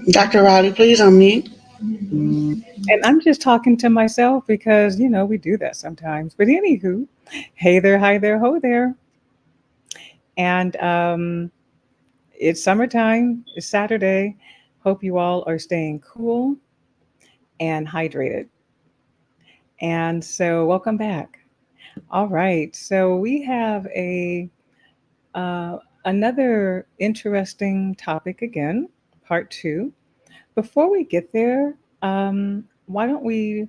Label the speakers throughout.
Speaker 1: Dr. Riley, please unmute.
Speaker 2: And I'm just talking to myself because, we do that sometimes. But anywho, hey there, hi there, ho there. And it's summertime, it's Saturday. Hope you all are staying cool and hydrated. And so, welcome back. All right. So, we have another interesting topic again, part two. Before we get there, why don't we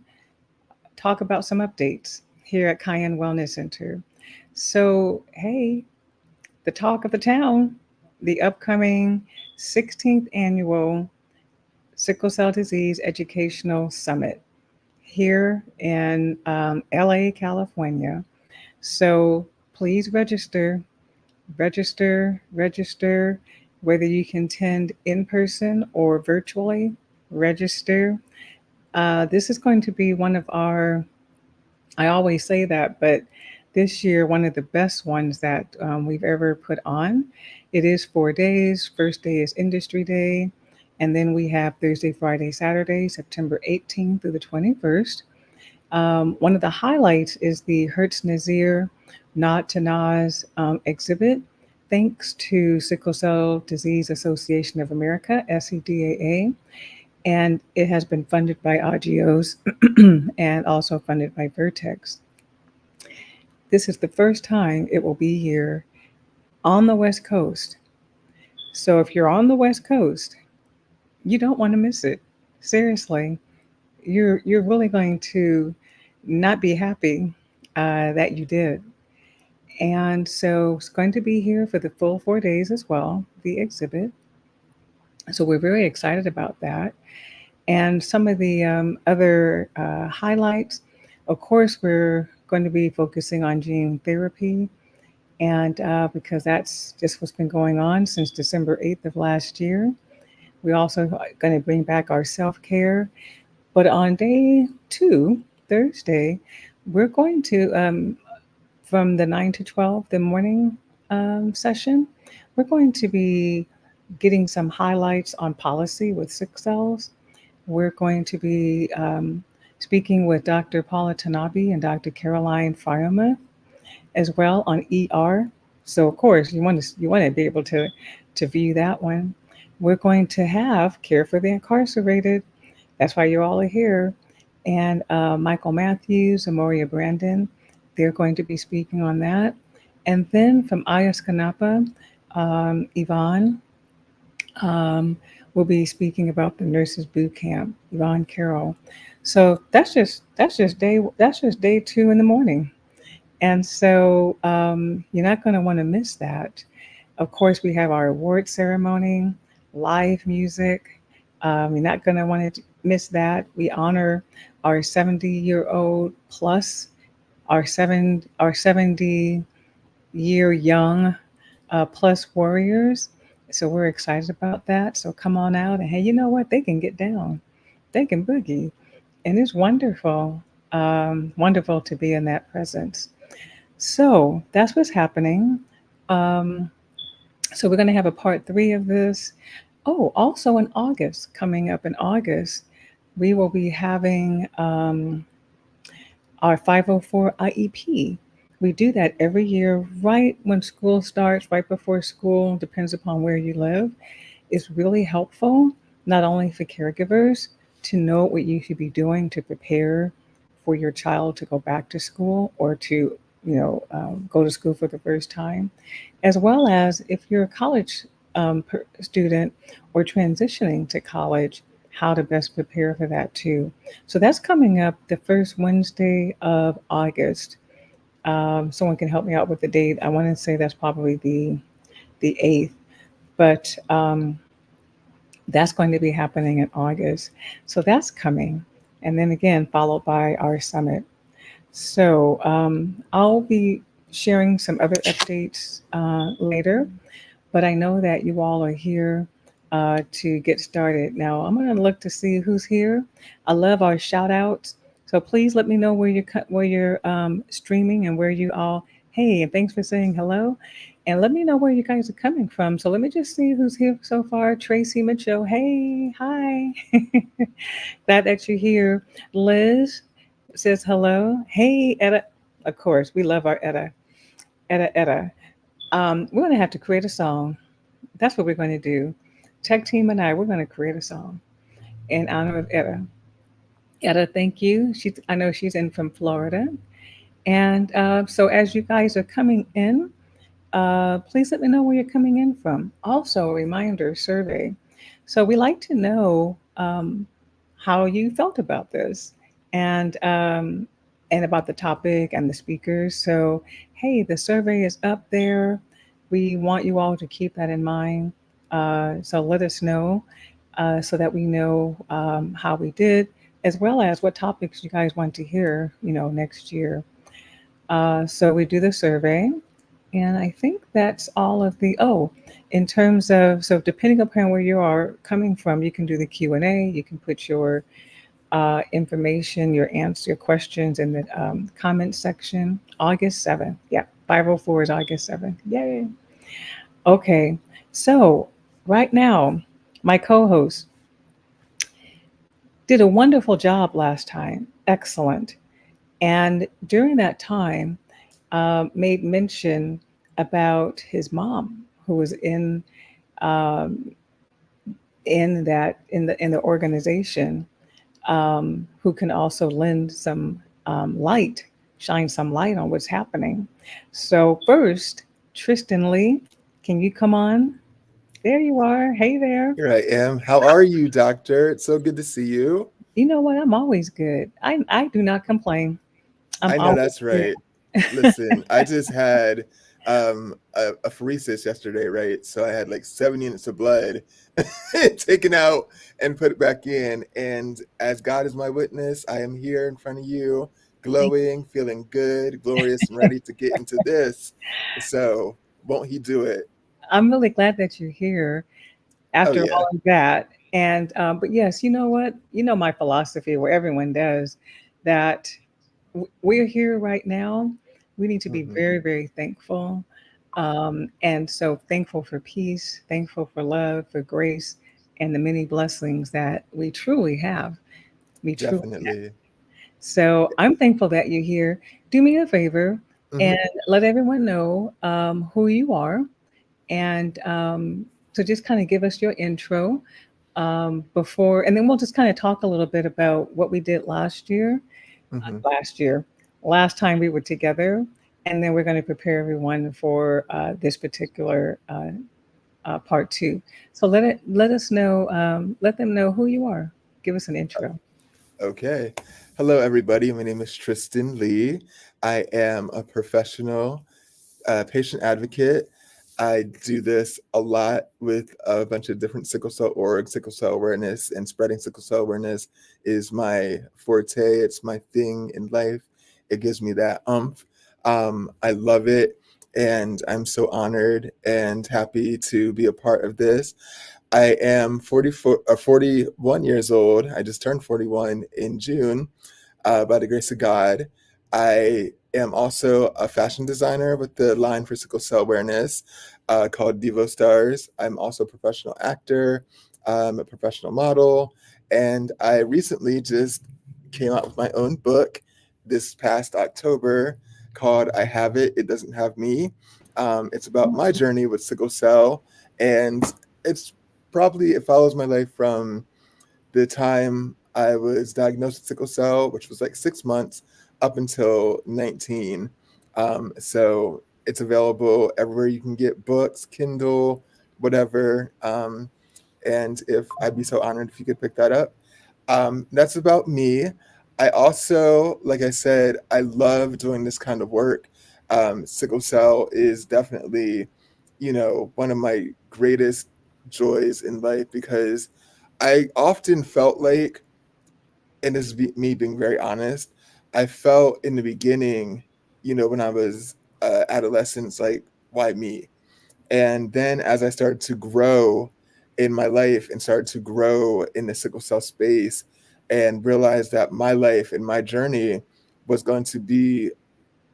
Speaker 2: talk about some updates here at Cayenne Wellness Center? So, hey, the talk of the town, the upcoming 16th annual Sickle Cell Disease Educational Summit here in LA, California. So please register, whether you can attend in person or virtually, register. This is going to be one of our, I always say that, but this year, one of the best ones that we've ever put on. It is 4 days. First day is Industry Day. And then we have Thursday, Friday, Saturday, September 18th through the 21st. One of the highlights is the Hertz Nazir Nod to Nas exhibit, thanks to Sickle Cell Disease Association of America, SCDAA. And it has been funded by AGIOS and also funded by Vertex. This is the first time it will be here on the West Coast. So if you're on the West Coast, you don't want to miss it. Seriously, you're really going to not be happy that you did. And so it's going to be here for the full 4 days as well, the exhibit. So we're very excited about that. And some of the other highlights, of course, we're going to be focusing on gene therapy. And because that's just what's been going on since December 8th of last year. We're also going to bring back our self care. But on day two, Thursday, we're going to, from the 9 to 12, the morning session, we're going to be getting some highlights on policy with sick cells. We're going to be speaking with Dr. Paula Tanabe and Dr. Caroline Firemuth as well on ER. So of course you want to be able to view that one. We're going to have Care for the Incarcerated. That's why you all are here. And Michael Matthews and Moria Brandon, they're going to be speaking on that. And then from Ayos Kanapa, Yvonne will be speaking about the nurses boot camp. Yvonne Carroll. So that's just day two in the morning. And so you're not going to want to miss that. Of course, we have our award ceremony, live music. You're not going to want to miss that. We honor our 70-year-old plus, our 70-year young plus warriors. So we're excited about that. So come on out and hey, you know what? They can get down, they can boogie, and it's wonderful, wonderful to be in that presence. So that's what's happening. Um, so we're going to have a part three of this. Oh, also in August, coming up in August, we will be having our 504 IEP. We do that every year, right when school starts, right before school, depends upon where you live. It's really helpful, not only for caregivers to know what you should be doing to prepare for your child to go back to school or to, go to school for the first time, as well as if you're a college student or transitioning to college, how to best prepare for that too. So that's coming up the first Wednesday of August. Someone can help me out with the date. I want to say that's probably the 8th, but that's going to be happening in August. So that's coming. And then again, followed by our summit. So I'll be sharing some other updates later, but I know that you all are here to get started. Now I'm going to look to see who's here. I love our shout outs. So please let me know where you're streaming and where you all. Hey, and thanks for saying hello. And let me know where you guys are coming from. So let me just see who's here so far. Tracy Mitchell, hey, hi. Glad that you're here. Liz says hello. Hey, Etta. Of course, we love our Etta. Etta. We're going to have to create a song. That's what we're going to do. Tech team and I, we're going to create a song in honor of Etta. Etta, thank you. I know she's in from Florida. And so as you guys are coming in, please let me know where you're coming in from. Also, a reminder survey. So we like to know how you felt about this and about the topic and the speakers. So, hey, the survey is up there. We want you all to keep that in mind. So let us know so that we know how we did, as well as what topics you guys want to hear, next year. So we do the survey, and I think that's all of in terms of, so depending upon where you are coming from, you can do the Q&A, you can put your information, your answer, your questions in the comment section. August 7th. Yeah, 504 is August 7th. Yay. Okay, so right now, my co host did a wonderful job last time. Excellent. And during that time, made mention about his mom, who was um, in the organization, who can also lend some light, shine some light on what's happening. So first, Tristan Lee, can you come on? There you are. Hey there.
Speaker 3: Here I am. How are you, doctor? It's so good to see you.
Speaker 2: You know what? I'm always good. I do not complain. I'm
Speaker 3: I know
Speaker 2: always
Speaker 3: that's
Speaker 2: good.
Speaker 3: right. Listen, I just had a pheresis yesterday, right? So I had like 7 units of blood taken out and put it back in. And as God is my witness, I am here in front of you,
Speaker 2: Thank
Speaker 3: glowing, feeling good, glorious, and ready to get into this. So won't he do it?
Speaker 2: I'm really glad that you're here
Speaker 3: Oh
Speaker 2: after
Speaker 3: yeah.
Speaker 2: all of that. And but yes, you know what? You know my philosophy, where everyone does that. We're here right now. We need to be
Speaker 3: Hmm.
Speaker 2: very, very thankful. And so thankful for peace, thankful for love, for grace, and the many blessings that we truly have. We truly have.
Speaker 3: Definitely.
Speaker 2: So I'm thankful that you're here. Do me a favor and
Speaker 3: Hmm.
Speaker 2: let everyone know who you are. And so just kind of give us your intro before, and then we'll just kind of talk a little bit about what we did
Speaker 3: Hmm.
Speaker 2: last year, last time we were together, and then we're going to prepare everyone for this particular part two. So let them know who you are. Give us an intro.
Speaker 3: Okay. Hello, everybody. My name is Tristan Lee. I am a professional patient advocate. I do this a lot with a bunch of different sickle cell orgs. Sickle cell awareness and spreading sickle cell awareness is my forte. It's my thing in life. It gives me that umph. I love it. And I'm so honored and happy to be a part of this. I am 41 years old. I just turned 41 in June by the grace of God. I am also a fashion designer with the line for sickle cell awareness called Devo Stars. I'm also a professional actor, a professional model, and I recently just came out with my own book this past October called I Have It, It Doesn't Have Me. It's about my journey with sickle cell, and it's it follows my life from the time I was diagnosed with sickle cell, which was like 6 months, up until 19. So it's available everywhere you can get books, Kindle, whatever. And if I'd be so honored if you could pick that up. That's about me. I also, like I said, I love doing this kind of work. Sickle cell is definitely, one of my greatest joys in life because I often felt like, and this is me being very honest, I felt in the beginning, when I was adolescent, like, why me? And then as I started to grow in my life and started to grow in the sickle cell space and realized that my life and my journey was going to be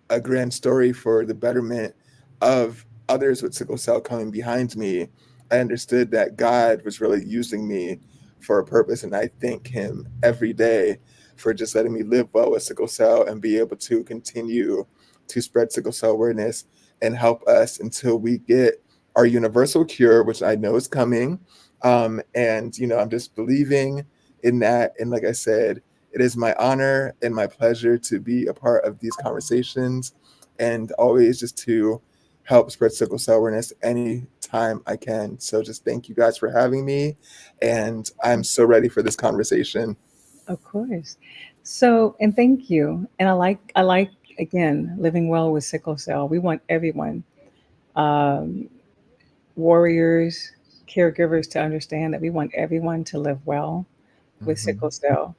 Speaker 3: a grand story for the betterment of others with sickle cell coming behind me, I understood that God was really using me for a purpose. And I thank Him every day for just letting me live well with sickle cell and be able to continue to spread sickle cell awareness and help us until we get our universal cure, which I know is coming. And, I'm just believing in that. And like I said, it is my honor and my pleasure to be a part of these conversations and always just to help spread sickle cell awareness anytime I can. So just thank you guys for having me. And I'm so ready for this conversation.
Speaker 2: Of course. So, and thank you. And I like again living well with sickle cell. We want everyone, um, warriors, caregivers, to understand that we want everyone to live well with sickle
Speaker 3: Mhm.
Speaker 2: cell.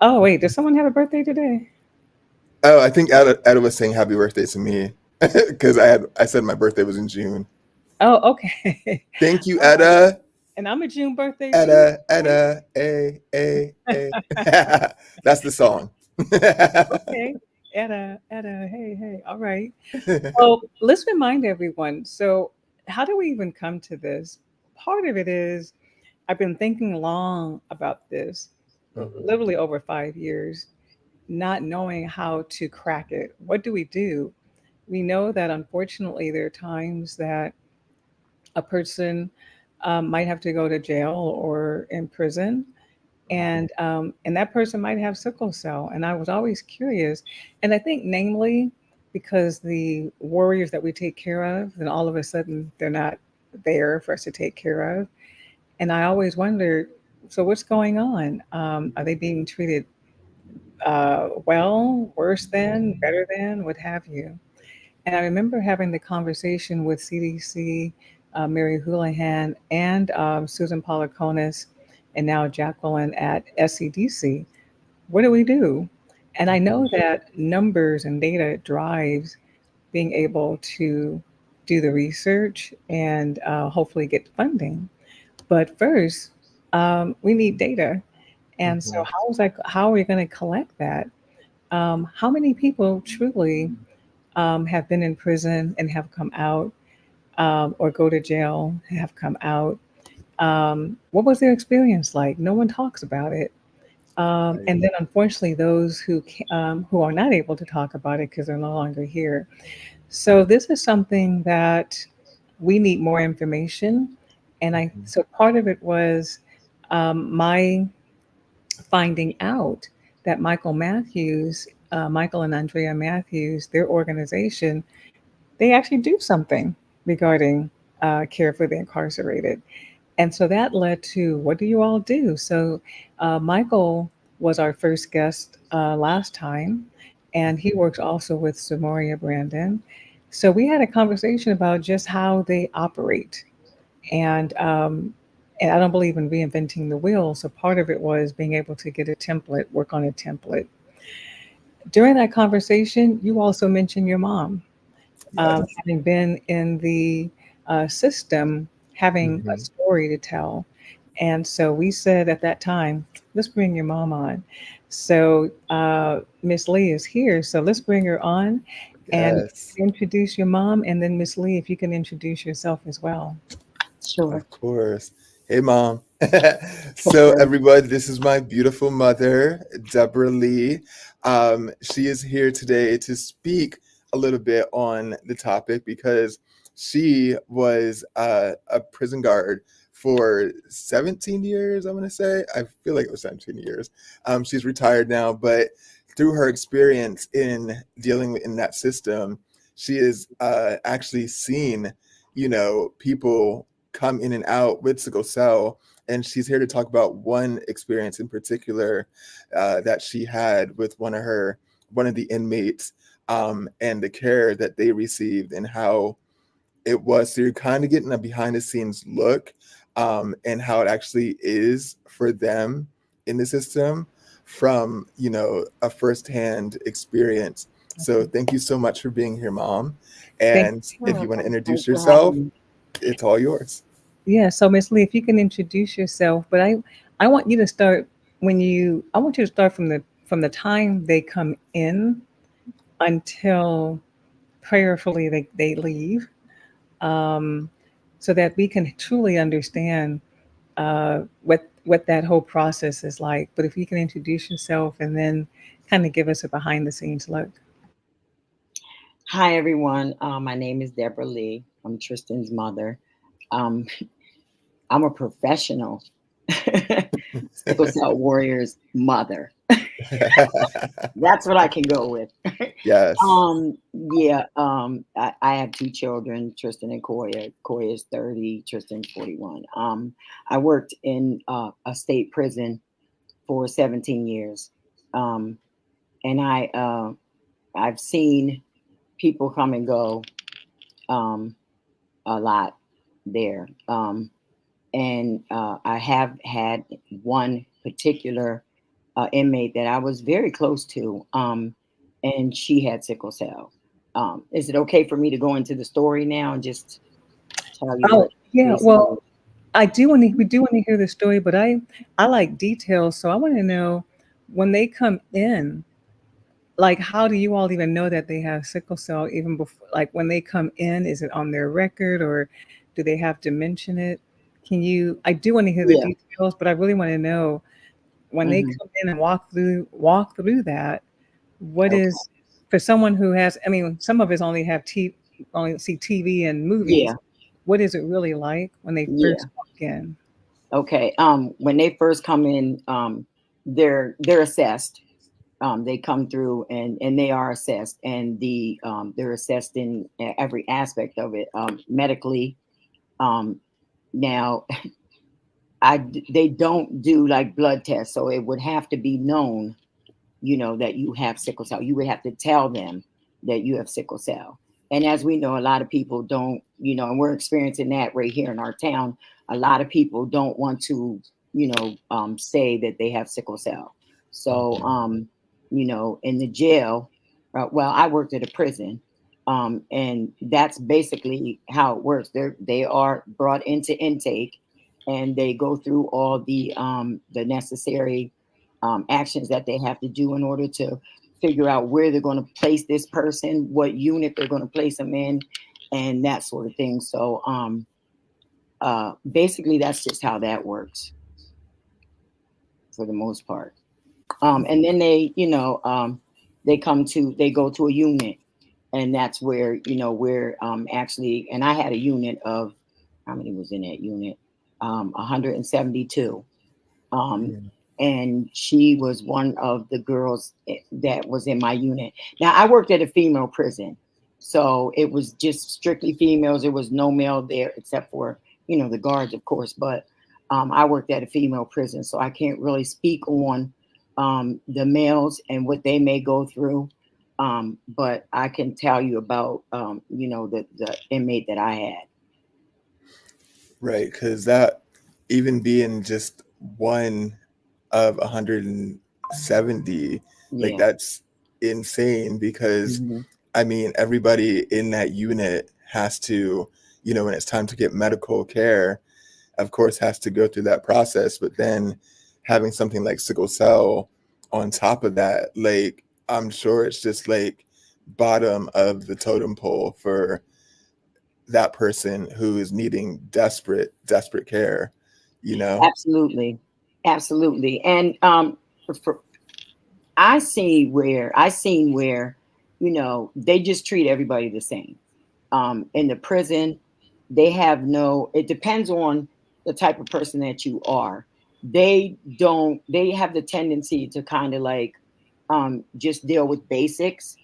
Speaker 2: Oh wait, does someone have a birthday today?
Speaker 3: Oh, I think Ada was saying happy birthday to me because I said my birthday was in June.
Speaker 2: Oh, okay.
Speaker 3: Thank you,
Speaker 2: All right.
Speaker 3: Etta.
Speaker 2: And I'm a June birthday too.
Speaker 3: Etta, Etta, a. That's the song.
Speaker 2: Okay. Etta, hey, hey. All right. Well, let's remind everyone. So, how do we even come to this? Part of it is I've been thinking long about this,
Speaker 3: Mhm,
Speaker 2: literally over 5 years, not knowing how to crack it. What do we do? We know that unfortunately there are times that a person might have to go to jail or in prison,
Speaker 3: mhm,
Speaker 2: and that person might have sickle cell. And I was always curious, and I think namely because the warriors that we take care of, then all of a sudden they're not there for us to take care of. And I always wondered, so what's going on? Are they being treated well, worse than, better than, what have you? And I remember having the conversation with CDC, Mary Houlihan, and Susan Policonis, and now Jacqueline at SCDC. What do we do? And I know
Speaker 3: mhm.
Speaker 2: that numbers and data drives being able to do the research and hopefully get funding. But first, we need data. And so,
Speaker 3: Mhm.
Speaker 2: how are we going to collect that? How many people truly have been in prison and have come out, or go to jail, have come out? What was their experience like? No one talks about it.
Speaker 3: Right.
Speaker 2: And then, unfortunately, those who are not able to talk about it because they're no longer here. So this is something that we need more information. And I
Speaker 3: Mhm.
Speaker 2: so part of it was my finding out that Michael and Andrea Matthews, their organization, they actually do something regarding care for the incarcerated. And so that led to, what do you all do? So Michael was our first guest last time, and he works also with Samoria Brandon. So we had a conversation about just how they operate. And and I don't believe in reinventing the wheel. So part of it was being able to get a template, work on a template. During that conversation, you also mentioned your mom,
Speaker 3: Yes.
Speaker 2: having been in the system, having a
Speaker 3: Mhm.
Speaker 2: story to tell. And so we said at that time, let's bring your mom on. So Miss Lee is here. So let's bring her on and
Speaker 3: Yes.
Speaker 2: introduce your mom. And then Miss Lee, if you can introduce yourself as well.
Speaker 1: Sure.
Speaker 3: Of course. Hey, Mom. So, everybody, this is my beautiful mother, Deborah Lee. She is here today to speak a little bit on the topic because she was a prison guard for 17 years, I'm going to say. I feel like it was 17 years. She's retired now, but through her experience in dealing in that system, she has actually seen, people come in and out with sickle cell. And she's here to talk about one experience in particular that she had with one of the inmates, and the care that they received and how it was. So you're kind of getting a behind the scenes look, and how it actually is for them in the system from, a firsthand experience. So
Speaker 2: Okay.
Speaker 3: thank you so much for being here, Mom.
Speaker 2: Thank
Speaker 3: And if
Speaker 1: Sure.
Speaker 3: you want to
Speaker 1: Thanks
Speaker 3: introduce
Speaker 1: for having
Speaker 3: yourself,
Speaker 1: me.
Speaker 3: it's all yours.
Speaker 2: Yeah. So Miss Lee, if you can introduce yourself, but I want you to start I want you to start from the time they come in until prayerfully they leave. um, so that we can truly understand what that whole process is like. But if you can introduce yourself and then kind of give us a behind the scenes look.
Speaker 4: Hi, everyone. My name is Deborah Lee. I'm Tristan's mother. Um, I'm a professional sickle cell warrior's mother. That's what I can go with.
Speaker 3: Yes.
Speaker 4: Yeah. I have two children, Tristan and Koya. Koya is 30, Tristan's 41. I worked in a state prison for 17 years, um, and I've seen people come and go. Um, a lot there. And I have had one particular inmate that I was very close to, and she had sickle cell. Is it okay for me to go into the story now and just tell you
Speaker 2: Oh
Speaker 4: what
Speaker 2: yeah,
Speaker 4: basically?
Speaker 2: well, I do want to. We do want to hear the story, but I like details, so I want to know when they come in. Like, how do you all even know that they have sickle cell even before? Like, when they come in, is it on their record, or do they have to mention it? Can you? I do want to hear the
Speaker 4: Yeah.
Speaker 2: details, but I really want to know when they
Speaker 4: Hmm.
Speaker 2: come in and walk through that. What
Speaker 4: Okay.
Speaker 2: is for someone who has? I mean, some of us only have only see TV and movies.
Speaker 4: Yeah.
Speaker 2: What is it really like when they
Speaker 4: Yeah.
Speaker 2: first walk in?
Speaker 4: Okay. When they first come in, they're assessed. They come through and they are assessed, and they're assessed in every aspect of it, medically. Um, Now, they don't do like blood tests, so it would have to be known, that you have sickle cell. You would have to tell them that you have sickle cell. And as we know, a lot of people don't, and we're experiencing that right here in our town. A lot of people don't want to, say that they have sickle cell. So,
Speaker 3: Mhm.
Speaker 4: in the jail, well, I worked at a prison, and that's basically how it works. They are brought into intake, and they go through all the necessary actions that they have to do in order to figure out where they're going to place this person, what unit they're going to place them in, and that sort of thing. So, basically, that's just how that works for the most part. And then they go to a unit, and that's where we're actually. And I had a unit of how many was in that unit? 172. Um,
Speaker 3: Mm.
Speaker 4: and she was one of the girls that was in my unit. Now, I worked at a female prison, so it was just strictly females. There was no male there except for the guards, of course. But I worked at a female prison, so I can't really speak on the males and what they may go through. But I can tell you about the inmate that I had.
Speaker 3: Right, because that even being just one of 170, like
Speaker 4: Yeah.
Speaker 3: that's insane because
Speaker 4: Hmm.
Speaker 3: I mean everybody in that unit has to, when it's time to get medical care, of course has to go through that process, but then having something like sickle cell on top of that, like I'm sure it's just like bottom of the totem pole for that person who is needing desperate care, you know?
Speaker 4: Absolutely, absolutely. And for, I seen where they just treat everybody the same. In the prison, they have no. It depends on the type of person that you are. They don't. They have the tendency to kind of like just deal with basics,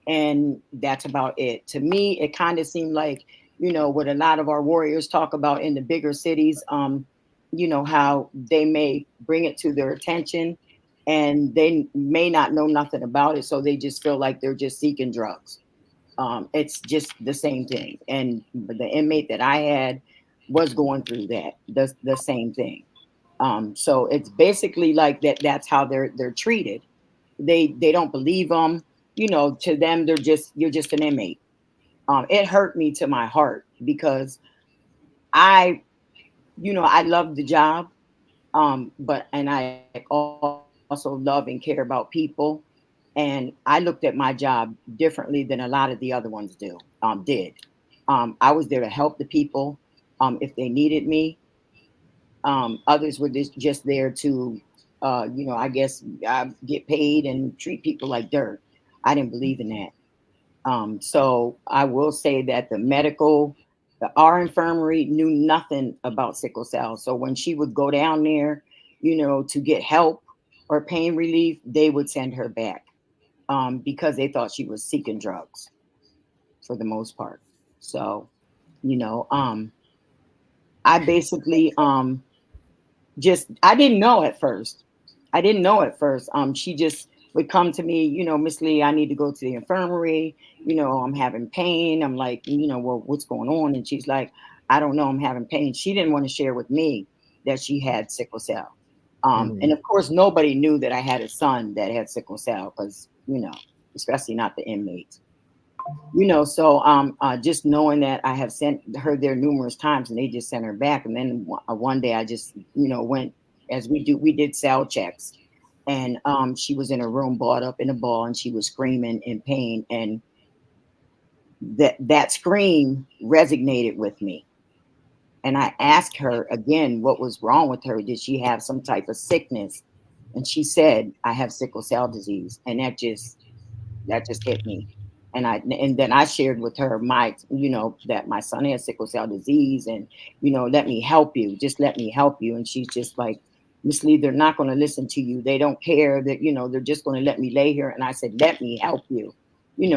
Speaker 4: and that's about it. To me, it kind of seemed like what a lot of our warriors talk about in the bigger cities. How they may bring it to their attention, and they may not know nothing about it, so they just feel like they're just seeking drugs. It's just the same thing. And the inmate that I had was going through the same thing. So it's basically like that. That's how they're treated. They don't believe them. To them, you're just an inmate. It hurt me to my heart because I, I love the job. But and I also love and care about people. And I looked at my job differently than a lot of the other ones did. I was there to help the people if they needed me. Others were just there to, I guess, get paid and treat people like dirt. I didn't believe in that. So I will say that our infirmary knew nothing about sickle cell. So when she would go down there, to get help or pain relief, they would send her back because they thought she was seeking drugs for the most part. So, you know, I basically just I didn't know at first. I didn't know at first. She just would come to me, Miss Lee, I need to go to the infirmary. I'm having pain. I'm like, well, what's going on? And she's like, I don't know. I'm having pain. She didn't want to share with me that she had sickle cell. And of course, nobody knew that I had a son that had sickle cell because, especially not the inmates. So just knowing that I have sent her there numerous times and they just sent her back. And then one day I just, went as we did cell checks, and she was in a room balled up in a ball and she was screaming in pain. And that scream resonated with me. And I asked her again what was wrong with her. Did she have some type of sickness? And she said, I have sickle cell disease. And that just hit me. And then I shared with her that my son has sickle cell disease, and let me help you. Just let me help you. And she's just like, Miss Lee, they're not going to listen to you. They don't care that they're just going to let me lay here. And I said, let me help you.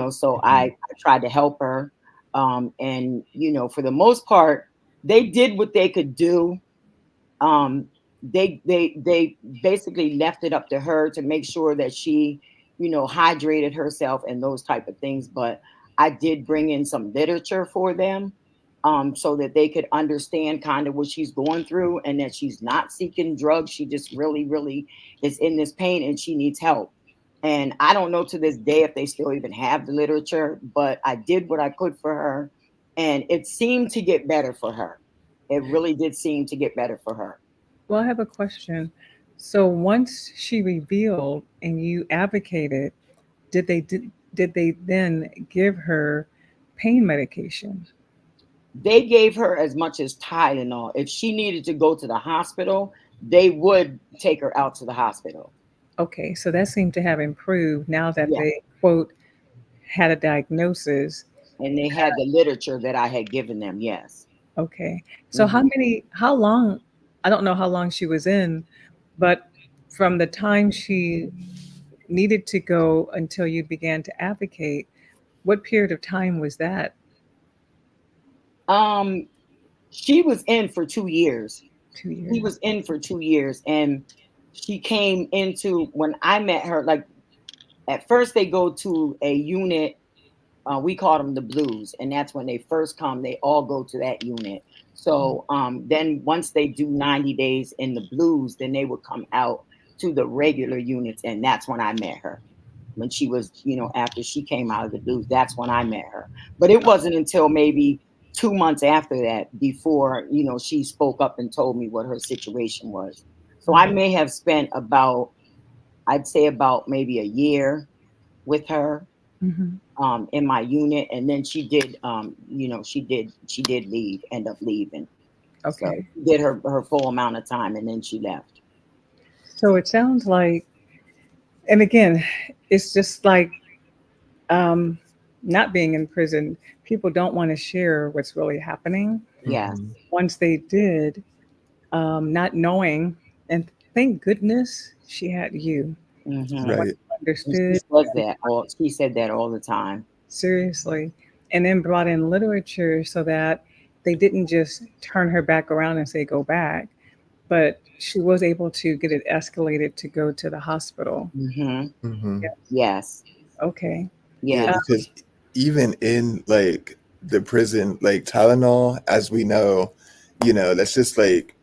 Speaker 4: So I tried to help her, and for the most part, they did what they could do. They basically left it up to her to make sure that she hydrated herself and those type of things. But I did bring in some literature for them, so that they could understand kind of what she's going through, and that she's not seeking drugs. She just really, really is in this pain and she needs help. And I don't know to this day if they still even have the literature, but I did what I could for her, and it seemed to get better for her. It really did seem to get better for her.
Speaker 2: Well, I have a question. So once she revealed and you advocated, did they then give her pain medication?
Speaker 4: They gave her as much as Tylenol. If she needed to go to the hospital, they would take her out to the hospital.
Speaker 2: Okay, so that seemed to have improved now that
Speaker 4: Yeah.
Speaker 2: they quote had a diagnosis.
Speaker 4: And they had the literature that I had given them. Yes.
Speaker 2: Okay. So
Speaker 4: Mhm.
Speaker 2: how long, I don't know how long she was in, but from the time she needed to go until you began to advocate, what period of time was that?
Speaker 4: Um, she was in for 2 years.
Speaker 2: Two
Speaker 4: She
Speaker 2: years.
Speaker 4: was in for 2 years, and she came into when I met her. Like at first, they go to a unit. We call them the blues, and that's when they first come. They all go to that unit. So then once they do 90 days in the blues, then they would come out to the regular units, and that's when I met her. When she was, after she came out of the blues, that's when I met her. But it wasn't until maybe 2 months after that before, she spoke up and told me what her situation was. So I may have spent I'd say about maybe a year with her
Speaker 2: Mm-hmm.
Speaker 4: in my unit, and then she did she did end up leaving. So
Speaker 2: Okay.
Speaker 4: she did her full amount of time and then she left.
Speaker 2: So it sounds like, and again, it's just like um, not being in prison, people don't want to share what's really happening.
Speaker 4: Yes.
Speaker 2: Once they did, not knowing, and thank goodness she had you.
Speaker 4: Hmm.
Speaker 2: Someone
Speaker 3: Right.
Speaker 2: who
Speaker 4: And she
Speaker 2: understood,
Speaker 4: says that all she said that all the time.
Speaker 2: seriously, and then brought in literature so that they didn't just turn her back around and say, go back, but she was able to get it escalated to go to the hospital.
Speaker 4: Hmm.
Speaker 3: Mm-hmm.
Speaker 2: Yeah.
Speaker 4: Yes.
Speaker 2: Okay.
Speaker 3: Yeah,
Speaker 4: Yeah.
Speaker 3: because even in like the prison, like Tylenol, as we know, that's just like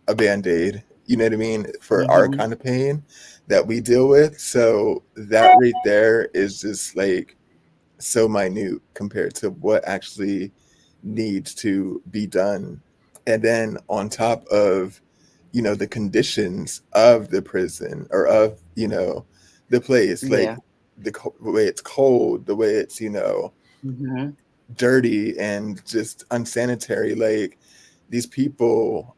Speaker 3: a band-aid, you know what I mean, for our
Speaker 4: Hmm.
Speaker 3: kind of pain that we deal with. So that right there is just like so minute compared to what actually needs to be done. And then on top of, the conditions of the prison or of, the place, like
Speaker 4: Yeah.
Speaker 3: the way it's cold, the way it's,
Speaker 4: Hmm.
Speaker 3: dirty and just unsanitary. Like, these people,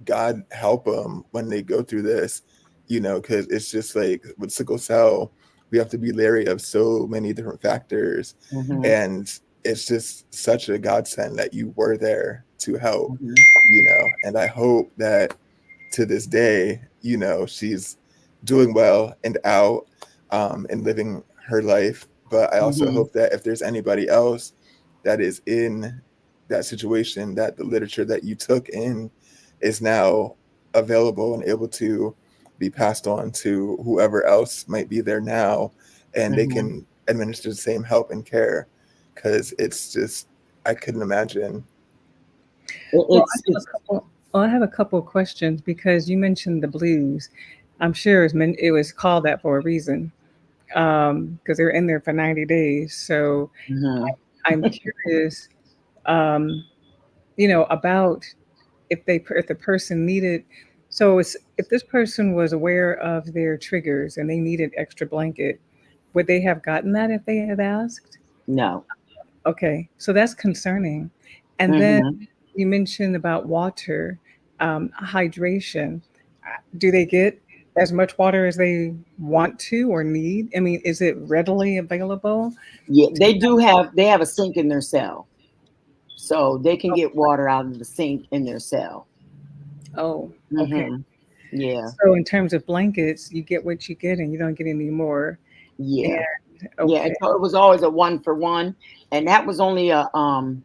Speaker 3: God help them when they go through this, because it's just like with sickle cell, we have to be leery of so many different factors.
Speaker 4: Mhm.
Speaker 3: And it's just such a godsend that you were there to help,
Speaker 4: Mhm.
Speaker 3: and I hope that to this day, she's doing well and out, and living her life. But I also
Speaker 4: Mhm.
Speaker 3: hope that if there's anybody else that is in that situation, that the literature that you took in is now available and able to be passed on to whoever else might be there now, and they
Speaker 4: Mhm.
Speaker 3: can administer the same help and care, because it's just, I couldn't imagine.
Speaker 2: Well,
Speaker 4: It's
Speaker 2: I have a couple of questions because you mentioned the blues. I'm sure it was called that for a reason, because they're in there for 90 days. So
Speaker 4: mhm.
Speaker 2: I'm curious, um, about if the person needed. So if this person was aware of their triggers and they needed extra blanket, would they have gotten that if they had asked?
Speaker 4: No.
Speaker 2: Okay, so that's concerning. And then
Speaker 4: Mhm.
Speaker 2: you mentioned about water, hydration. Do they get as much water as they want to or need? I mean, is it readily available?
Speaker 4: Yeah, they have a sink in their cell. So they can get water out of the sink in their cell.
Speaker 2: Oh, okay.
Speaker 4: Mhm. Yeah.
Speaker 2: So in terms of blankets, you get what you get and you don't get any more.
Speaker 4: Yeah.
Speaker 2: And
Speaker 4: Yeah,
Speaker 2: okay.
Speaker 4: and so it was always a 1 for 1, and that was only on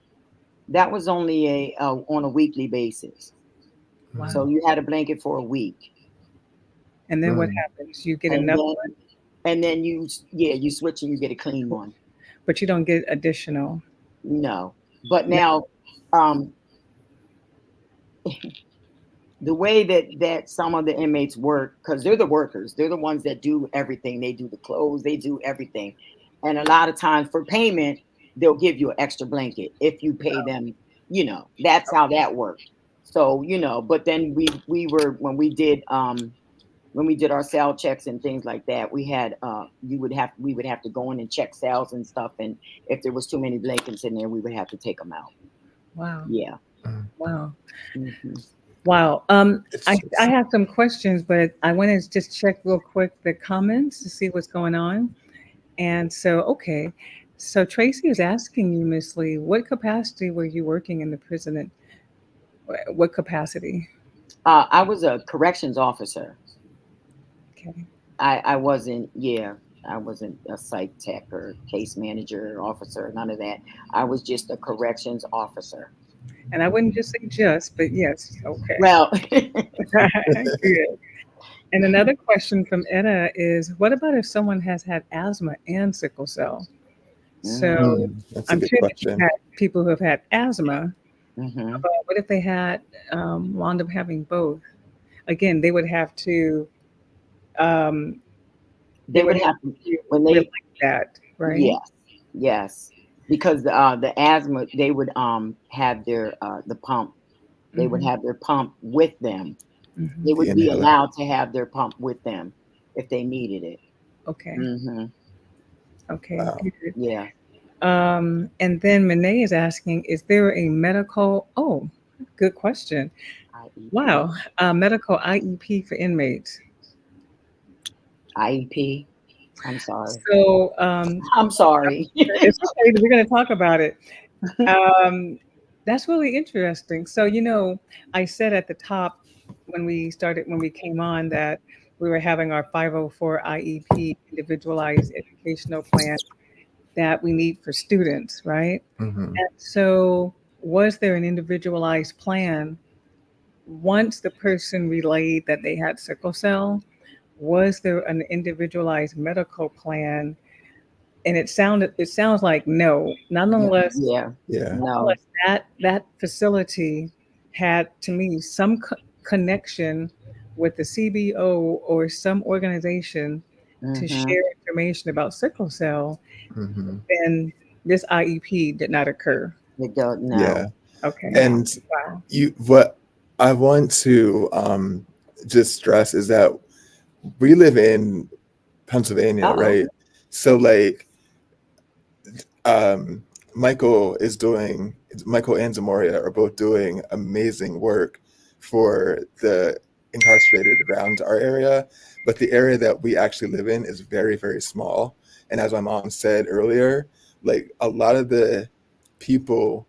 Speaker 4: a weekly basis. So
Speaker 2: Wow.
Speaker 4: you had a blanket for a week.
Speaker 2: And then what
Speaker 3: Mm.
Speaker 2: happens? You get
Speaker 4: And
Speaker 2: another
Speaker 4: then
Speaker 2: one,
Speaker 4: you switch and you get a clean one.
Speaker 2: but you don't get additional.
Speaker 4: No. But
Speaker 2: No.
Speaker 4: now um the way that some of the inmates work, because they're the workers, they're the ones that do everything. They do the clothes, they do everything. And a lot of times for payment, they'll give you an extra blanket if you pay them. That's how that worked. So, but then we were when we did our cell checks and things like that, we had we would have to go in and check cells and stuff, and if there was too many blankets in there, we would have to take them out.
Speaker 2: Wow.
Speaker 4: Yeah.
Speaker 3: Mm.
Speaker 2: Wow.
Speaker 4: Hmm.
Speaker 2: Wow.
Speaker 3: It's
Speaker 2: I
Speaker 3: just,
Speaker 2: have some questions, but I want to just check real quick the comments to see what's going on. And so, okay. So Tracy is asking you, Miss Lee, what capacity were you working in the prison? What capacity?
Speaker 4: I was a corrections officer.
Speaker 2: Okay.
Speaker 4: I wasn't, yeah, I wasn't a psych tech or case manager or officer, none of that. I was just a corrections officer.
Speaker 2: And I wouldn't just say just, but yes. Okay.
Speaker 4: Well,
Speaker 2: Good. And another question from Etta is, what about if someone has had asthma and sickle cell? So
Speaker 4: hmm
Speaker 3: that's a
Speaker 2: I'm
Speaker 3: good
Speaker 2: sure that you've
Speaker 3: question.
Speaker 2: had people who have had asthma,
Speaker 4: hmm
Speaker 2: but what if they had wound up having both? Again, um, they
Speaker 4: they
Speaker 2: would
Speaker 4: would
Speaker 2: have
Speaker 4: have to,
Speaker 2: to
Speaker 4: when
Speaker 2: relate
Speaker 4: they,
Speaker 2: that, right?
Speaker 4: yes, yes, because the asthma, they would have the pump. They would
Speaker 2: Hmm.
Speaker 4: have their pump with them.
Speaker 2: Hmm.
Speaker 4: They
Speaker 3: The
Speaker 4: would be
Speaker 3: inhaler.
Speaker 4: allowed to have their pump with them if they needed it.
Speaker 2: Okay.
Speaker 4: Hmm.
Speaker 2: Okay.
Speaker 3: Wow.
Speaker 2: Good.
Speaker 4: Yeah.
Speaker 2: And then Renee is asking, is there a medical? Oh, good question.
Speaker 4: IEP.
Speaker 2: Wow, medical IEP for inmates.
Speaker 4: IEP. I'm sorry.
Speaker 2: So
Speaker 4: I'm sorry.
Speaker 2: it's okay. We're going to talk about it. Um, that's really interesting. So I said at the top when we came on that we were having our 504 IEP individualized educational plan that we need for students, right?
Speaker 3: Hmm.
Speaker 2: And so was there an individualized plan once the person relayed that they had sickle cell? Was there an individualized medical plan? And it sounds like no. Nonetheless,
Speaker 4: Yeah.
Speaker 3: Yeah.
Speaker 4: No.
Speaker 2: that facility had to me some connection with the CBO or some organization to
Speaker 4: Hmm.
Speaker 2: share information about sickle cell.
Speaker 3: Hmm.
Speaker 2: Then this IEP did not occur.
Speaker 4: They don't
Speaker 3: Yeah.
Speaker 4: know.
Speaker 2: Okay.
Speaker 4: No.
Speaker 3: And
Speaker 2: Wow.
Speaker 3: what I want to just stress is that we live in Pennsylvania,
Speaker 4: Uh-oh.
Speaker 3: right? So like, um Michael and Zamoria are both doing amazing work for the incarcerated around our area, but the area that we actually live in is very, very small. And as my mom said earlier, like a lot of the people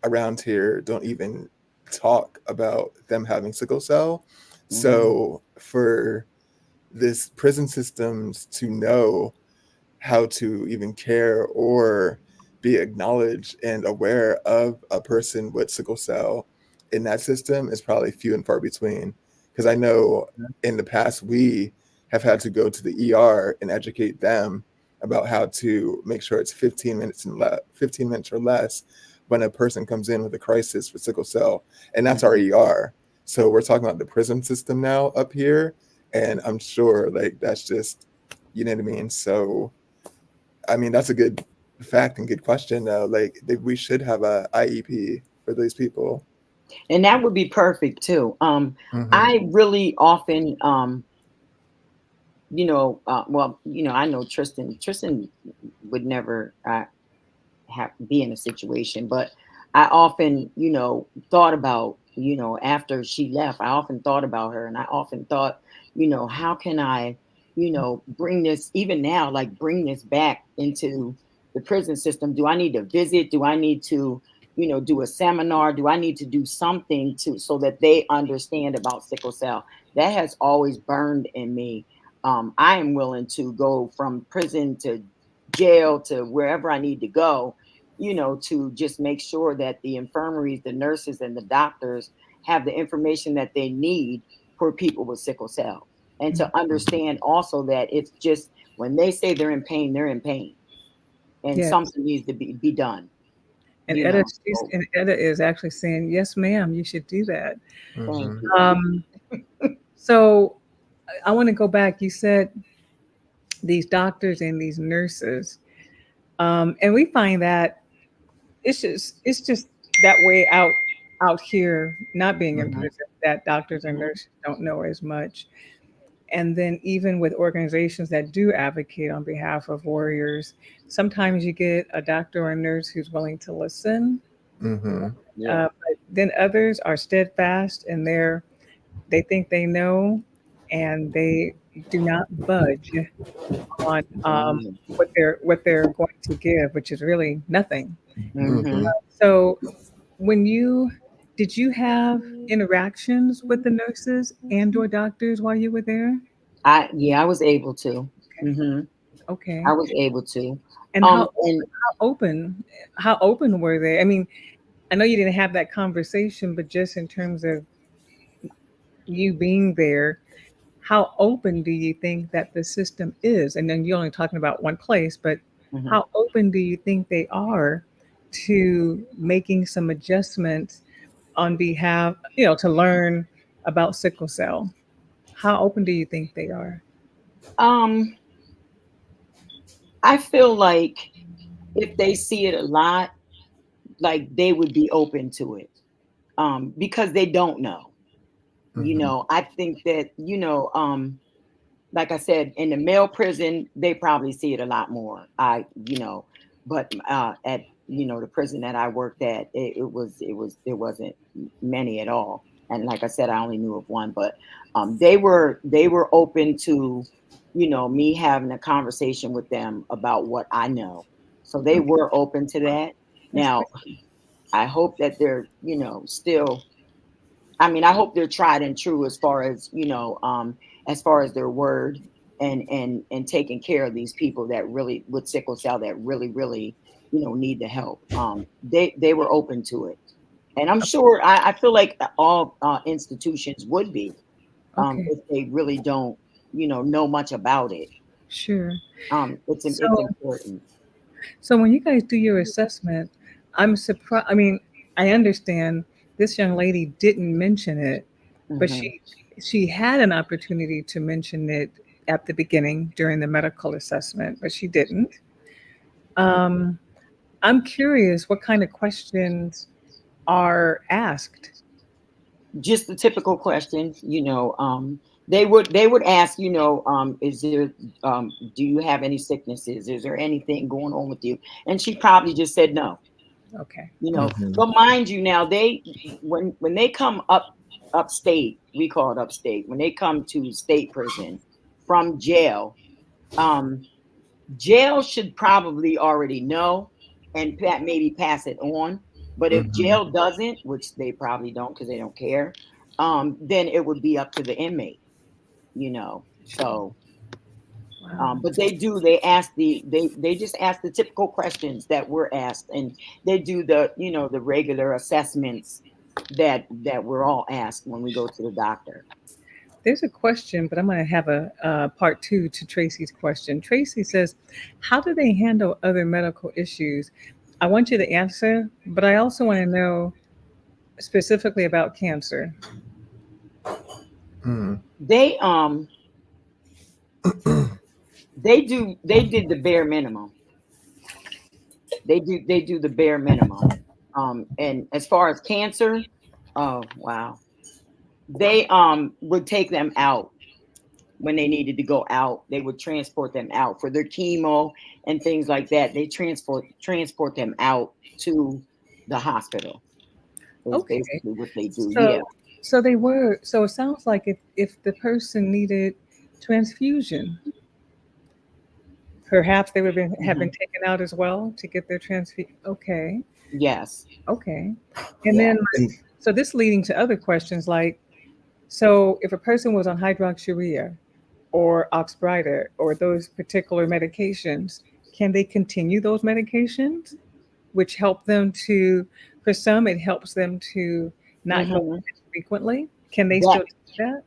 Speaker 3: around here don't even talk about them having sickle cell. So for this prison systems to know how to even care or be acknowledged and aware of a person with sickle cell in that system is probably few and far between. Because I know in the past we have had to go to the ER and educate them about how to make sure it's 15 minutes 15 minutes or less when a person comes in with a crisis for sickle cell, and that's our ER. So we're talking about the prison system now up here, and I'm sure like that's just, you know what I mean. So I mean, that's a good fact and good question, though. Like, we should have a IEP for these people.
Speaker 4: And that would be perfect too. I really often, well, I know Tristan would never be in a situation, but I often, thought about, after she left, I often thought about her, and I often thought, how can I, bring this, even now, like bring this back into the prison system? Do I need to visit? Do I need to, do a seminar? Do I need to do something so that they understand about sickle cell? That has always burned in me. I am willing to go from prison to jail to wherever I need to go, to just make sure that the infirmaries, the nurses, and the doctors have the information that they need for people with sickle cell. And to understand also that it's just when they say they're in pain, they're in pain. And
Speaker 2: Yes.
Speaker 4: something needs to be done.
Speaker 2: And Etta is actually saying, yes, ma'am, you should do that.
Speaker 4: Thank you.
Speaker 2: So I want to go back. You said these doctors and these nurses, and we find that it's just that way out here, not being in prison, that doctors and nurses don't know as much. And then even with organizations that do advocate on behalf of warriors, sometimes you get a doctor or a nurse who's willing to listen. But then others are steadfast and they think they know, and they do not budge on what they're going to give, which is really nothing. So did you have interactions with the nurses and or doctors while you were there?
Speaker 4: I was able to.
Speaker 2: Okay.
Speaker 4: I was able to.
Speaker 2: And how open were they? I mean, I know you didn't have that conversation, but just in terms of you being there, how open do you think that the system is? And then you're only talking about one place, but how open do you think they are to making some adjustments on behalf, to learn about sickle cell? How open do you think they are?
Speaker 4: I feel like if they see it a lot, like they would be open to it, because they don't know. I think that, like I said, in the male prison, they probably see it a lot more. But at the prison that I worked at, there wasn't many at all. And like I said, I only knew of one, but they were open to me having a conversation with them about what I know. So they were open to that. Now, I hope that they're still. I mean, I hope they're tried and true as far as as far as their word and taking care of these people that really with sickle cell that really need the help. They were open to it, and I'm sure I feel like all institutions would be if they really don't know much about it.
Speaker 2: Sure.
Speaker 4: It's
Speaker 2: So,
Speaker 4: important.
Speaker 2: so when you guys do your assessment, I'm surprised. I mean, I understand this young lady didn't mention it, but she had an opportunity to mention it at the beginning during the medical assessment, but she didn't. Um, I'm curious what kind of questions are asked.
Speaker 4: Just the typical questions, They would ask, is there, do you have any sicknesses? Is there anything going on with you? And she probably just said no.
Speaker 2: Okay.
Speaker 3: Mhm.
Speaker 4: But mind you, now when they come upstate, we call it upstate. When they come to state prison from jail, um, jail should probably already know and maybe pass it on. But if
Speaker 3: Mhm.
Speaker 4: jail doesn't, which they probably don't because they don't care, then it would be up to the inmate. So
Speaker 2: Wow.
Speaker 4: but they ask they just ask the typical questions that we're asked, and they do the regular assessments that we're all asked when we go to the doctor.
Speaker 2: There's a question, but I'm going to have a part two to Tracy's question. Tracy says, how do they handle other medical issues? I want you to answer, but I also want to know specifically about cancer.
Speaker 3: Mm.
Speaker 4: They they did the bare minimum. They do the bare minimum. And as far as cancer, oh wow, they would take them out when they needed to go out. They would transport them out for their chemo and things like that. They transport them out to the hospital is
Speaker 2: Okay.
Speaker 4: basically what they do. Yeah.
Speaker 2: So they were, so it sounds like if the person needed transfusion, perhaps they would have been
Speaker 4: Hmm.
Speaker 2: taken out as well to get their transfusion. Okay.
Speaker 4: Yes.
Speaker 2: Okay. And
Speaker 4: Yeah.
Speaker 2: then,
Speaker 3: And
Speaker 2: so this leading to other questions like, so if a person was on hydroxyurea or oxbryta or those particular medications, can they continue those medications, which help them to, for some, it helps them to not go
Speaker 4: Hmm.
Speaker 2: as frequently? Can they
Speaker 4: That
Speaker 2: still do that?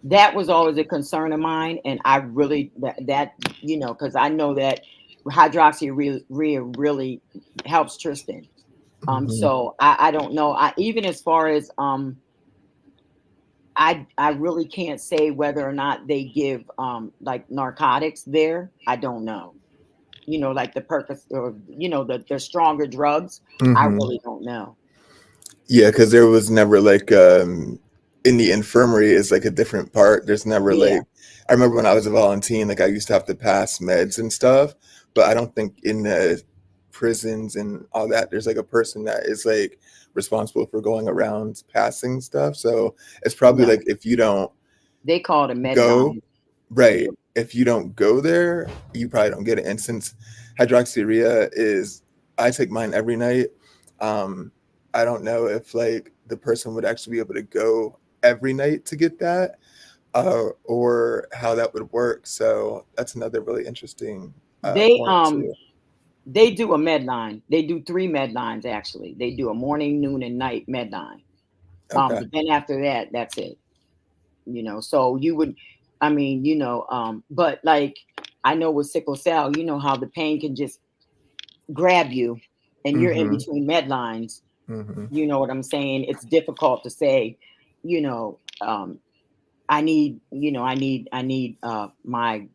Speaker 4: that was always a concern of mine, and I really because I know that hydroxyurea really helps Tristan.
Speaker 3: mhm.
Speaker 4: So I don't know. I even as far as I really can't say whether or not they give like narcotics there. I don't know. Like the purpose or the stronger drugs. I
Speaker 3: Mhm.
Speaker 4: really don't know.
Speaker 3: Yeah, because there was never like in the infirmary is like a different part. There's never
Speaker 4: Yeah.
Speaker 3: like I remember when I was a volunteer, like I used to have to pass meds and stuff, but I don't think in the prisons and all that there's like a person that is like responsible for going around passing stuff. So it's probably
Speaker 4: No.
Speaker 3: like if you don't
Speaker 4: They call it a med
Speaker 3: go
Speaker 4: line. Yeah.
Speaker 3: right, if you don't go there, you probably don't get it. And since hydroxyurea is, I take mine every night. Um, I don't know if like the person would actually be able to go every night to get that, or how that would work. So that's another really interesting
Speaker 4: They
Speaker 3: point too.
Speaker 4: they do a med line. They do 3 med lines actually. They do a morning, noon, and night med line.
Speaker 3: Okay.
Speaker 4: But then after that, that's it. So you would, I mean, but like I know with sickle cell, you know how the pain can just grab you and you're in
Speaker 3: Mm-hmm.
Speaker 4: between med lines.
Speaker 3: Mm-hmm.
Speaker 4: You know what I'm saying? It's difficult to say, you know, I need my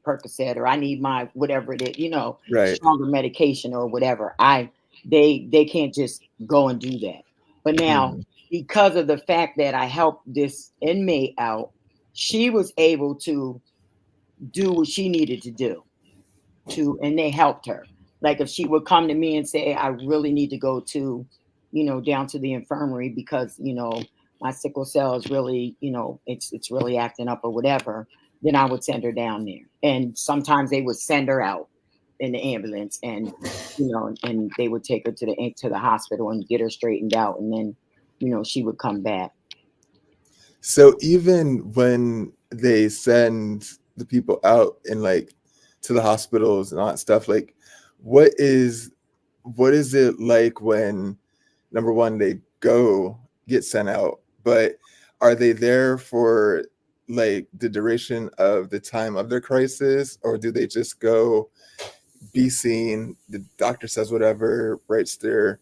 Speaker 4: Percocet, or I need my whatever it is,
Speaker 3: Right.
Speaker 4: stronger medication or whatever. They can't just go and do that. But now,
Speaker 3: Mm-hmm.
Speaker 4: because of the fact that I helped this inmate out, she was able to do what she needed to do and they helped her. Like if she would come to me and say, I really need to go to, down to the infirmary because, my sickle cell is really, it's really acting up or whatever, then I would send her down there. And sometimes they would send her out in the ambulance and, and they would take her to the hospital and get her straightened out. And then, she would come back.
Speaker 3: So even when they send the people out and like to the hospitals and all that stuff, like what is what is it like when number one they go get sent out, but are they there for like the duration of the time of their crisis, or do they just go be seen, the doctor says whatever, writes their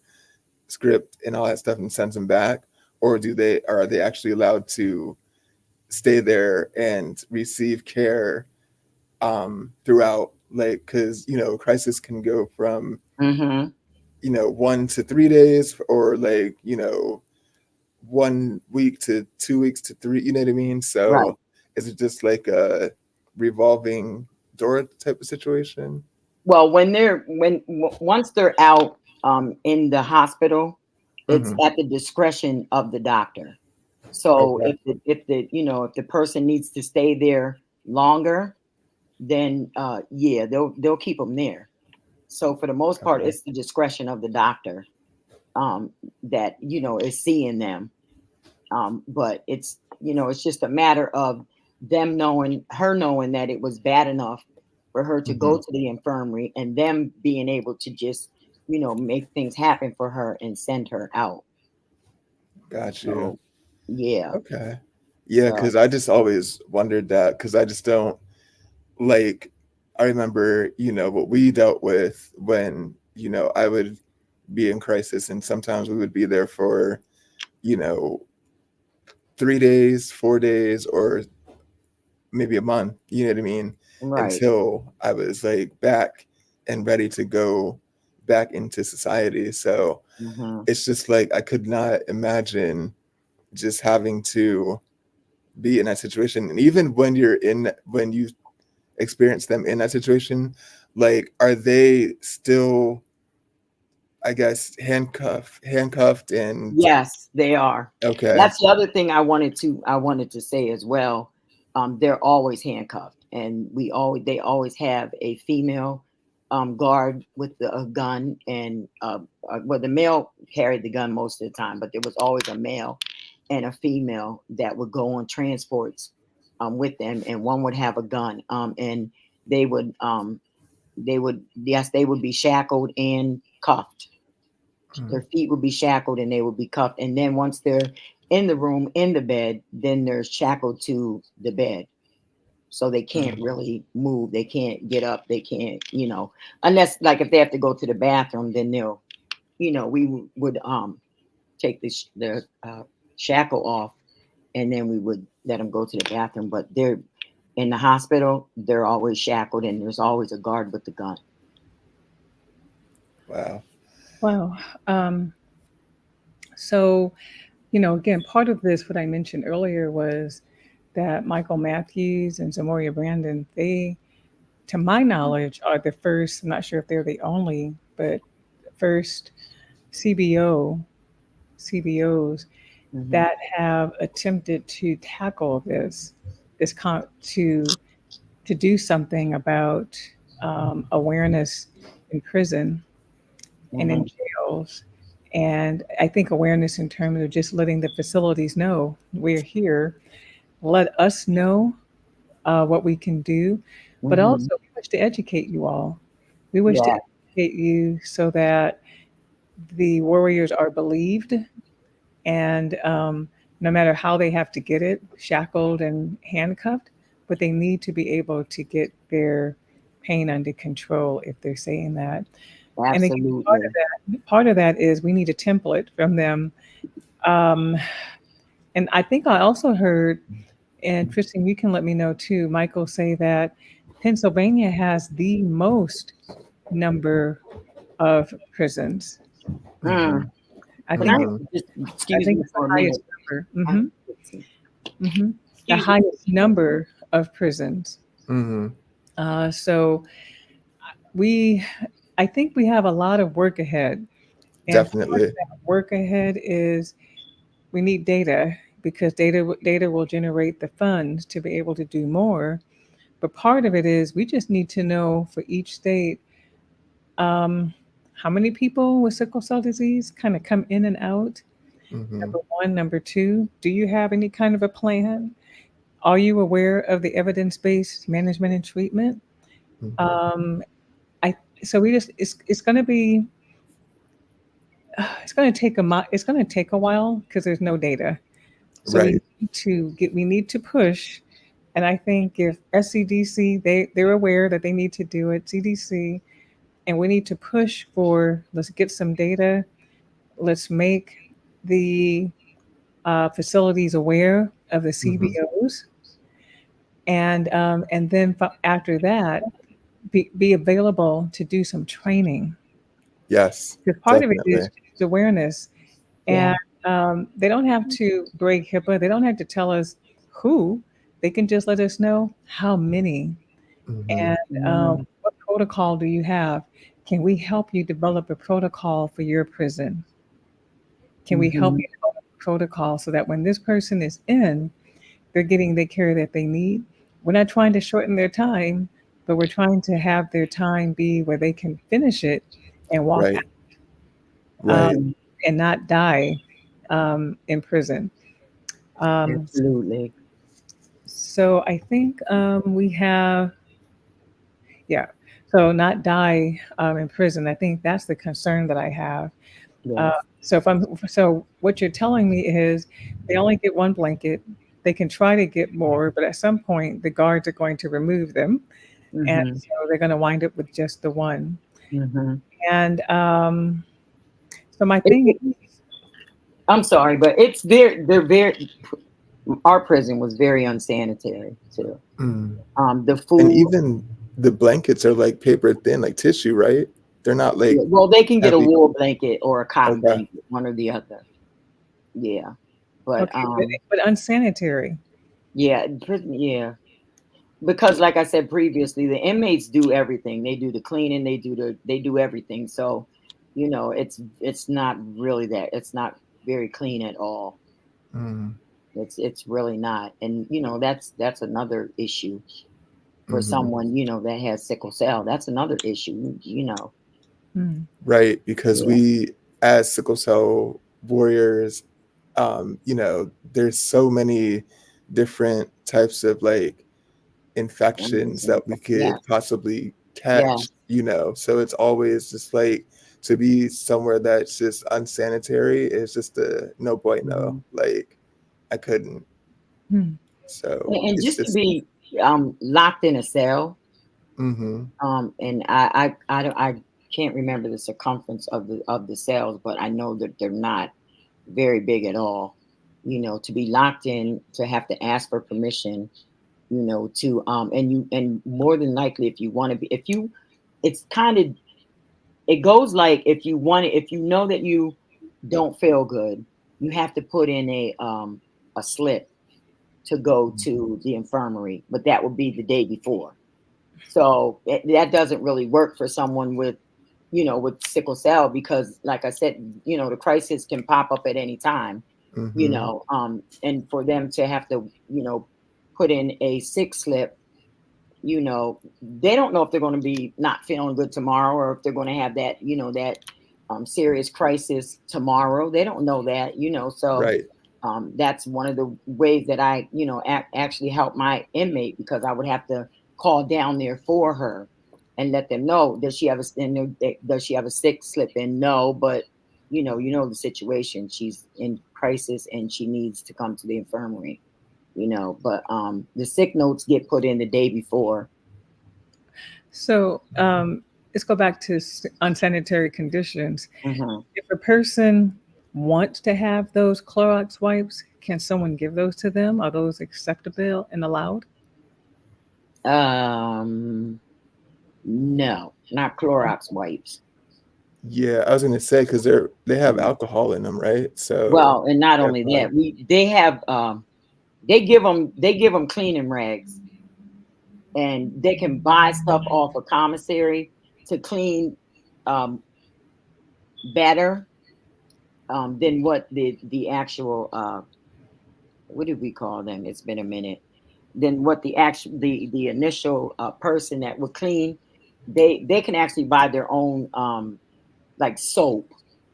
Speaker 3: script and all that stuff and sends them back, or are they actually allowed to stay there and receive care throughout, like because crisis can go from
Speaker 4: Hmm.
Speaker 3: 1 to 3 days, or like 1 week to 2 weeks to 3, you know what I mean?
Speaker 4: Right.
Speaker 3: So is it just like a revolving door type of situation?
Speaker 4: Well, once they're out in the hospital, it's
Speaker 3: Mhm.
Speaker 4: at the discretion of the doctor. So
Speaker 3: Okay.
Speaker 4: if the person needs to stay there longer, then yeah, they'll keep them there. So for the most part,
Speaker 3: Okay.
Speaker 4: it's the discretion of the doctor that is seeing them. But it's just a matter of them knowing that it was bad enough for her to go
Speaker 3: Mhm.
Speaker 4: to the infirmary, and them being able to just make things happen for her and send her out.
Speaker 3: Got you.
Speaker 4: So yeah.
Speaker 3: Okay. Yeah,
Speaker 4: So
Speaker 3: because I just always wondered that because I just don't like. I remember, what we dealt with when, I would be in crisis, and sometimes we would be there for, you know, 3 days, 4 days, or maybe a month, you know what I mean?
Speaker 4: right.
Speaker 3: Until I was like back and ready to go back into society. So
Speaker 4: Hmm.
Speaker 3: it's just like I could not imagine just having to be in that situation. And even when you experience them in that situation, like are they still, I guess, handcuffed and
Speaker 4: Yes, they are.
Speaker 3: okay.
Speaker 4: That's the other thing I wanted to say as well. They're always handcuffed, and they always have a female guard with a gun, and well, the male carried the gun most of the time, but there was always a male and a female that would go on transports with them, and one would have a gun, and they would um, yes, they would be shackled and cuffed.
Speaker 3: Mhm.
Speaker 4: Their feet would be shackled and they would be cuffed. And then once they're in the room, in the bed, then they're shackled to the bed. So they can't
Speaker 3: Mhm.
Speaker 4: really move. They can't get up. They can't, unless like if they have to go to the bathroom, then we would take the shackle off, and then we would let them go to the bathroom. But they're in the hospital, they're always shackled, and there's always a guard with the gun.
Speaker 3: Wow.
Speaker 2: Wow. So, again, part of this, what I mentioned earlier, was that Michael Matthews and Zamoria Brandon, they, to my knowledge, are the first, I'm not sure if they're the only, but first CBO, CBOs
Speaker 4: Hmm.
Speaker 2: that have attempted to tackle to do something about awareness in prison and in
Speaker 4: Hmm.
Speaker 2: jails. And I think awareness in terms of just letting the facilities know we're here, let us know what we can do, but
Speaker 4: Hmm.
Speaker 2: also we wish to educate you all. We wish to
Speaker 4: Yeah,
Speaker 2: educate you so that the warriors are believed, and no matter how they have to get it, shackled and handcuffed, but they need to be able to get their pain under control if they're saying that. And again,
Speaker 4: absolutely.
Speaker 2: part of that is we need a template from them. Um, and I think I also heard, and Christine, you can let me know too, Michael say that Pennsylvania has the most number of prisons.
Speaker 3: Mhm.
Speaker 4: Mm.
Speaker 2: I
Speaker 4: Can I
Speaker 2: think
Speaker 3: Mhm.
Speaker 4: just
Speaker 2: I
Speaker 4: excuse
Speaker 2: think
Speaker 4: me
Speaker 2: it's the
Speaker 4: for a
Speaker 2: highest
Speaker 4: minute?
Speaker 2: number.
Speaker 4: I-
Speaker 2: The
Speaker 4: Excuse me.
Speaker 2: highest number of prisons.
Speaker 3: Mhm.
Speaker 2: So we, I think we have a lot of work ahead, and part of
Speaker 3: Definitely.
Speaker 2: that work ahead is we need data, because data will generate the funds to be able to do more. But part of it is we just need to know for each state um, how many people with sickle cell disease kind of come in and out.
Speaker 3: Mhm.
Speaker 2: Number one. Number two, do you have any kind of a plan? Are you aware of the evidence-based management and treatment?
Speaker 3: Mhm.
Speaker 2: Um, I so we just it's going to be it's going to take it's going to take a while because there's no data. So
Speaker 3: Right.
Speaker 2: we need to push, and I think if SCDC, they're aware that they need to do it, CDC, and we need to push for, let's get some data, let's make the facilities aware of the
Speaker 3: Mhm.
Speaker 2: CBOs, and then after that, be available to do some training,
Speaker 3: Yes,
Speaker 2: because part of it is
Speaker 3: definitely.
Speaker 2: just awareness.
Speaker 4: Yeah.
Speaker 2: And They don't have to break HIPAA. They don't have to tell us who. They can just let us know how many and
Speaker 4: Mm,
Speaker 2: what protocol do you have. Can we help you develop a protocol for your prison? Can we help
Speaker 4: mhm.
Speaker 2: you develop a protocol so that when this person is in, they're getting the care that they need? We're not trying to shorten their time, but we're trying to have their time be where they can finish it and walk
Speaker 3: Right.
Speaker 2: out,
Speaker 3: Right.
Speaker 4: Mhm.
Speaker 2: and not die in prison. Um,
Speaker 4: Absolutely.
Speaker 2: so I think we have, yeah, so not die in prison. I think that's the concern that I have. Uh,
Speaker 4: Yes.
Speaker 2: so what you're telling me is they only get one blanket. They can try to get more, but at some point the guards are going to remove them, and
Speaker 4: Mhm.
Speaker 2: so they're going to wind up with just the one.
Speaker 4: Mhm.
Speaker 2: And so my
Speaker 4: It,
Speaker 2: thing
Speaker 4: it, I'm sorry, but it's they're very. Our prison was very unsanitary too.
Speaker 3: Mm.
Speaker 4: The
Speaker 3: And
Speaker 4: food.
Speaker 3: even the blankets are like paper thin, like tissue, right? They're not like
Speaker 4: Well, they can get a
Speaker 3: heavy.
Speaker 4: wool blanket or a cotton
Speaker 3: Okay.
Speaker 4: blanket, one or the other. Yeah, but
Speaker 2: okay, but unsanitary.
Speaker 4: yeah, yeah. Because like I said previously, the inmates do everything. They do the cleaning, they do everything. So, it's not really that. It's not very clean at all.
Speaker 3: Mm.
Speaker 4: It's really not. And that's another issue for
Speaker 3: Hmm.
Speaker 4: someone, that has sickle cell. That's another issue.
Speaker 2: Mm.
Speaker 3: Right. Because
Speaker 4: Yeah.
Speaker 3: we, as sickle cell warriors, there's so many different types of like infections that we could
Speaker 4: Yes.
Speaker 3: possibly
Speaker 4: Yeah.
Speaker 3: catch, so it's always just like to be somewhere that's just unsanitary is just a no bueno.
Speaker 4: Mhm.
Speaker 3: Like I couldn't.
Speaker 2: Mm.
Speaker 3: So
Speaker 4: And
Speaker 3: it's
Speaker 4: just to
Speaker 3: just.
Speaker 4: be locked in a cell.
Speaker 3: Hmm.
Speaker 4: And I can't remember the circumference of the cells, but I know that they're not very big at all. To be locked in, to have to ask for permission, to and more than likely, if you want to be, if you, it's kind of, it goes like, if you know that you don't feel good, you have to put in a slip to go to the infirmary, but that would be the day before. So that doesn't really work for someone with sickle cell, because like I said, the crisis can pop up at any time,
Speaker 3: Hmm.
Speaker 4: and for them to have to, put in a sick slip, they don't know if they're going to be not feeling good tomorrow, or if they're going to have that serious crisis tomorrow. They don't know that, so
Speaker 3: Right.
Speaker 4: that's one of the ways that I, actually help my inmate, because I would have to call down there for her and let them know, does she have a sick slip in? No, but the situation. She's in crisis and she needs to come to the infirmary. But the sick notes get put in the day before.
Speaker 2: So let's go back to unsanitary conditions.
Speaker 4: Hmm.
Speaker 2: If a person wants to have those Clorox wipes, can someone give those to them? Are those acceptable and allowed?
Speaker 4: No, not Clorox wipes.
Speaker 3: Yeah, I was gonna say because they have alcohol in them, right? So
Speaker 4: Well, and not
Speaker 3: that's
Speaker 4: only
Speaker 3: why.
Speaker 4: that, they have they give them cleaning rags, and they can buy stuff off of commissary to clean um, better than what the actual what do we call them? It's been a minute. Than what the initial person that would clean. They can actually buy their own like soap,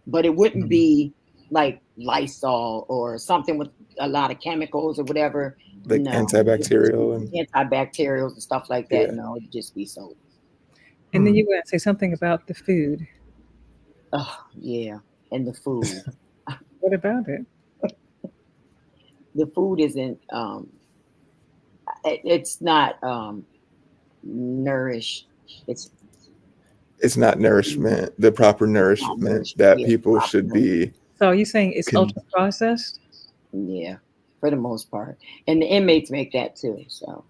Speaker 4: but it wouldn't
Speaker 3: Mhm.
Speaker 4: be like Lysol or something with a lot of chemicals or whatever.
Speaker 3: Like
Speaker 4: No, it'd just be
Speaker 3: antibacterial and
Speaker 4: antibacterials and stuff like that.
Speaker 3: yeah.
Speaker 4: No, it'd just be soap.
Speaker 2: And then
Speaker 3: Hmm.
Speaker 2: you were going to say something about the food.
Speaker 4: Oh yeah, and the food.
Speaker 2: What about it?
Speaker 4: The food isn't. It's not nourished. It's
Speaker 3: It's not nourishment, the proper
Speaker 4: not
Speaker 3: nourishment
Speaker 4: nourished.
Speaker 3: that
Speaker 4: Yeah,
Speaker 3: people should
Speaker 4: proper.
Speaker 3: be.
Speaker 2: So are you saying it's
Speaker 3: Con-
Speaker 2: ultra processed?
Speaker 4: Yeah, for the most part. And the inmates make that too. So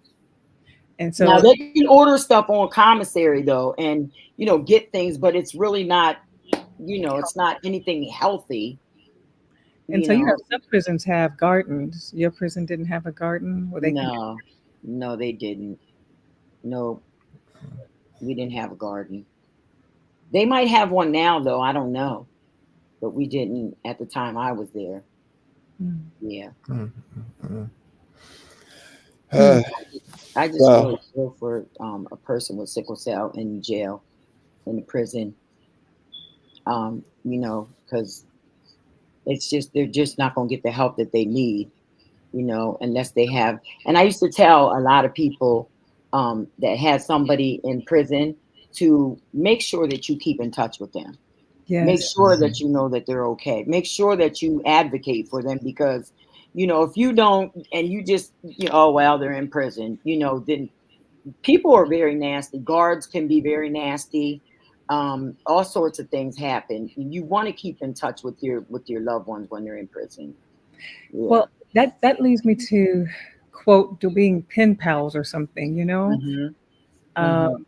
Speaker 2: And
Speaker 4: now
Speaker 2: so,
Speaker 4: they can order stuff on commissary though, and get things, but it's really not, it's not anything healthy.
Speaker 2: And
Speaker 4: you
Speaker 2: so,
Speaker 4: know,
Speaker 2: some prisons have gardens. Your prison didn't have a garden where they can.
Speaker 4: no, they didn't. No, we didn't have a garden. They might have one now, though. I don't know, but we didn't at the time I was there.
Speaker 2: Mm.
Speaker 4: Yeah.
Speaker 3: Mhm.
Speaker 2: Hmm.
Speaker 4: I just
Speaker 3: Well,
Speaker 4: really feel for a person with sickle cell in jail, in the prison, because it's just they're just not going to get the help that they need, unless they have. And I used to tell a lot of people that had somebody in prison to make sure that you keep in touch with them. Make
Speaker 2: Yes.
Speaker 4: sure that you know that they're okay. Make sure that you advocate for them because, if you don't and you just, oh, well, they're in prison, then people are very nasty. Guards can be very nasty. All sorts of things happen. You want to keep in touch with your loved ones when they're in prison. Yeah.
Speaker 2: Well, that leads me to quote to being pen pals or something,
Speaker 4: Hmm.
Speaker 2: uh,
Speaker 4: Hmm.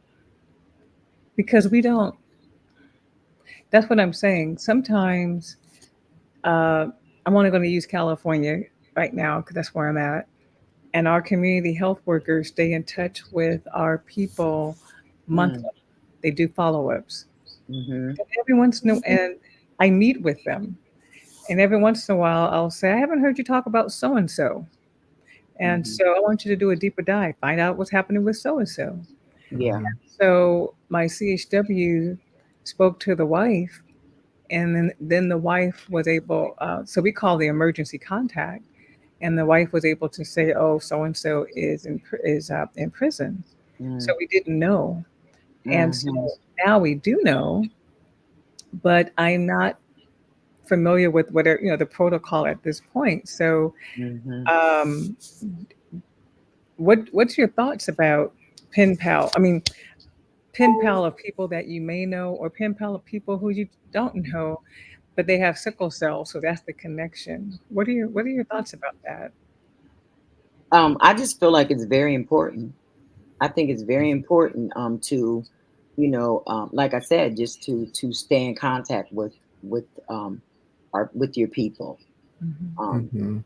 Speaker 2: because we don't. That's what I'm saying. Sometimes uh, I'm only going to use California right now because that's where I'm at. And our community health workers stay in touch with our people monthly. They do follow ups.
Speaker 4: Hmm.
Speaker 2: And every once in a and I meet with them. And every once in a while, I'll say, I haven't heard you talk about so and so. And
Speaker 4: Hmm.
Speaker 2: so I want you to do a deeper dive, find out what's happening with so and so.
Speaker 4: Yeah.
Speaker 2: So my CHW spoke to the wife, and then the wife was able. So we call the emergency contact, and the wife was able to say, "Oh, so and so is in prison." So we didn't know, and so
Speaker 4: Hmm.
Speaker 2: now we do know, but I'm not familiar with whatever the protocol at this point. So,
Speaker 4: Hmm.
Speaker 2: um, what's your thoughts about pen pal? I mean, pen pal of people that you may know, or pen pal of people who you don't know, but they have sickle cell, so that's the connection. What are your thoughts about that?
Speaker 4: I just feel like it's very important. I think it's very important to, like I said, just to stay in contact with with your people.
Speaker 2: Hmm.
Speaker 4: Um,
Speaker 3: mhm.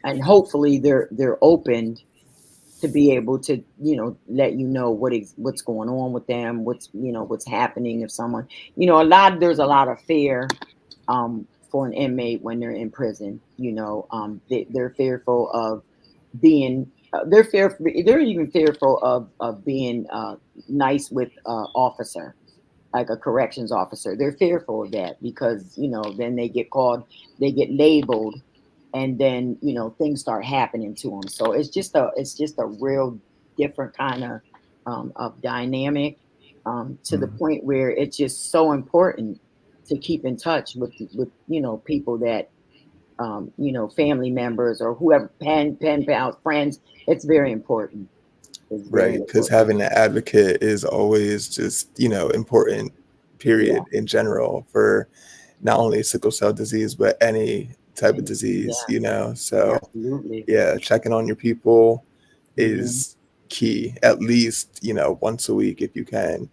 Speaker 4: and hopefully they're open to be able to let you know what's going on with them, what's happening if someone, there's a lot of fear for an inmate when they're in prison. They're fearful of being they're even fearful of being nice with officer, like a corrections officer. They're fearful of that because then they get called, they get labeled, and then things start happening to them. So it's just a real different kind of dynamic, to the
Speaker 3: Mm.
Speaker 4: point where it's just so important to keep in touch with people that family members or whoever, pen pals, friends. It's very important. It's very
Speaker 3: Right, because
Speaker 4: important.
Speaker 3: having an advocate is always just, important,
Speaker 4: Yeah.
Speaker 3: period, in general, for not only sickle cell disease, but any type of
Speaker 4: And
Speaker 3: disease,
Speaker 4: yes,
Speaker 3: So,
Speaker 4: absolutely.
Speaker 3: yeah, checking on your people
Speaker 4: Hmm.
Speaker 3: is key, at least, once a week if you can.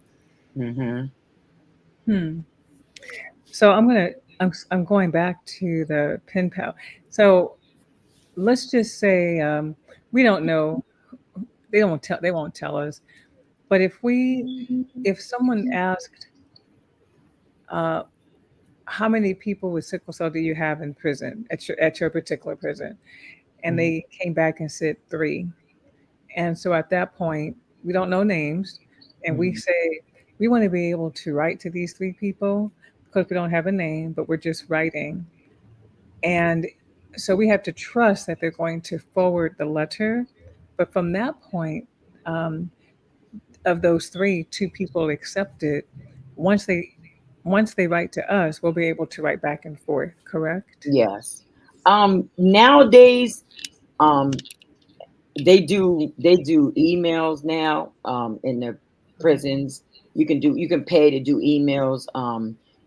Speaker 4: Hmm.
Speaker 2: Hmm. So I'm going back to the pen pal. So let's just say we don't know. They won't tell us. But if someone asked, uh, how many people with sickle cell do you have in prison at your particular prison, and
Speaker 4: Hmm.
Speaker 2: they came back and said three, and so at that point we don't know names, and we
Speaker 4: Hmm.
Speaker 2: say we want to be able to write to these three people because we don't have a name, but we're just writing, and so we have to trust that they're going to forward the letter, but from that point. Um, of those three, two people accepted. Once they once they write to us, we'll be able to write back and forth. Correct?
Speaker 4: Yes. Nowadays, um, they do emails now in the prisons. You can pay to do emails.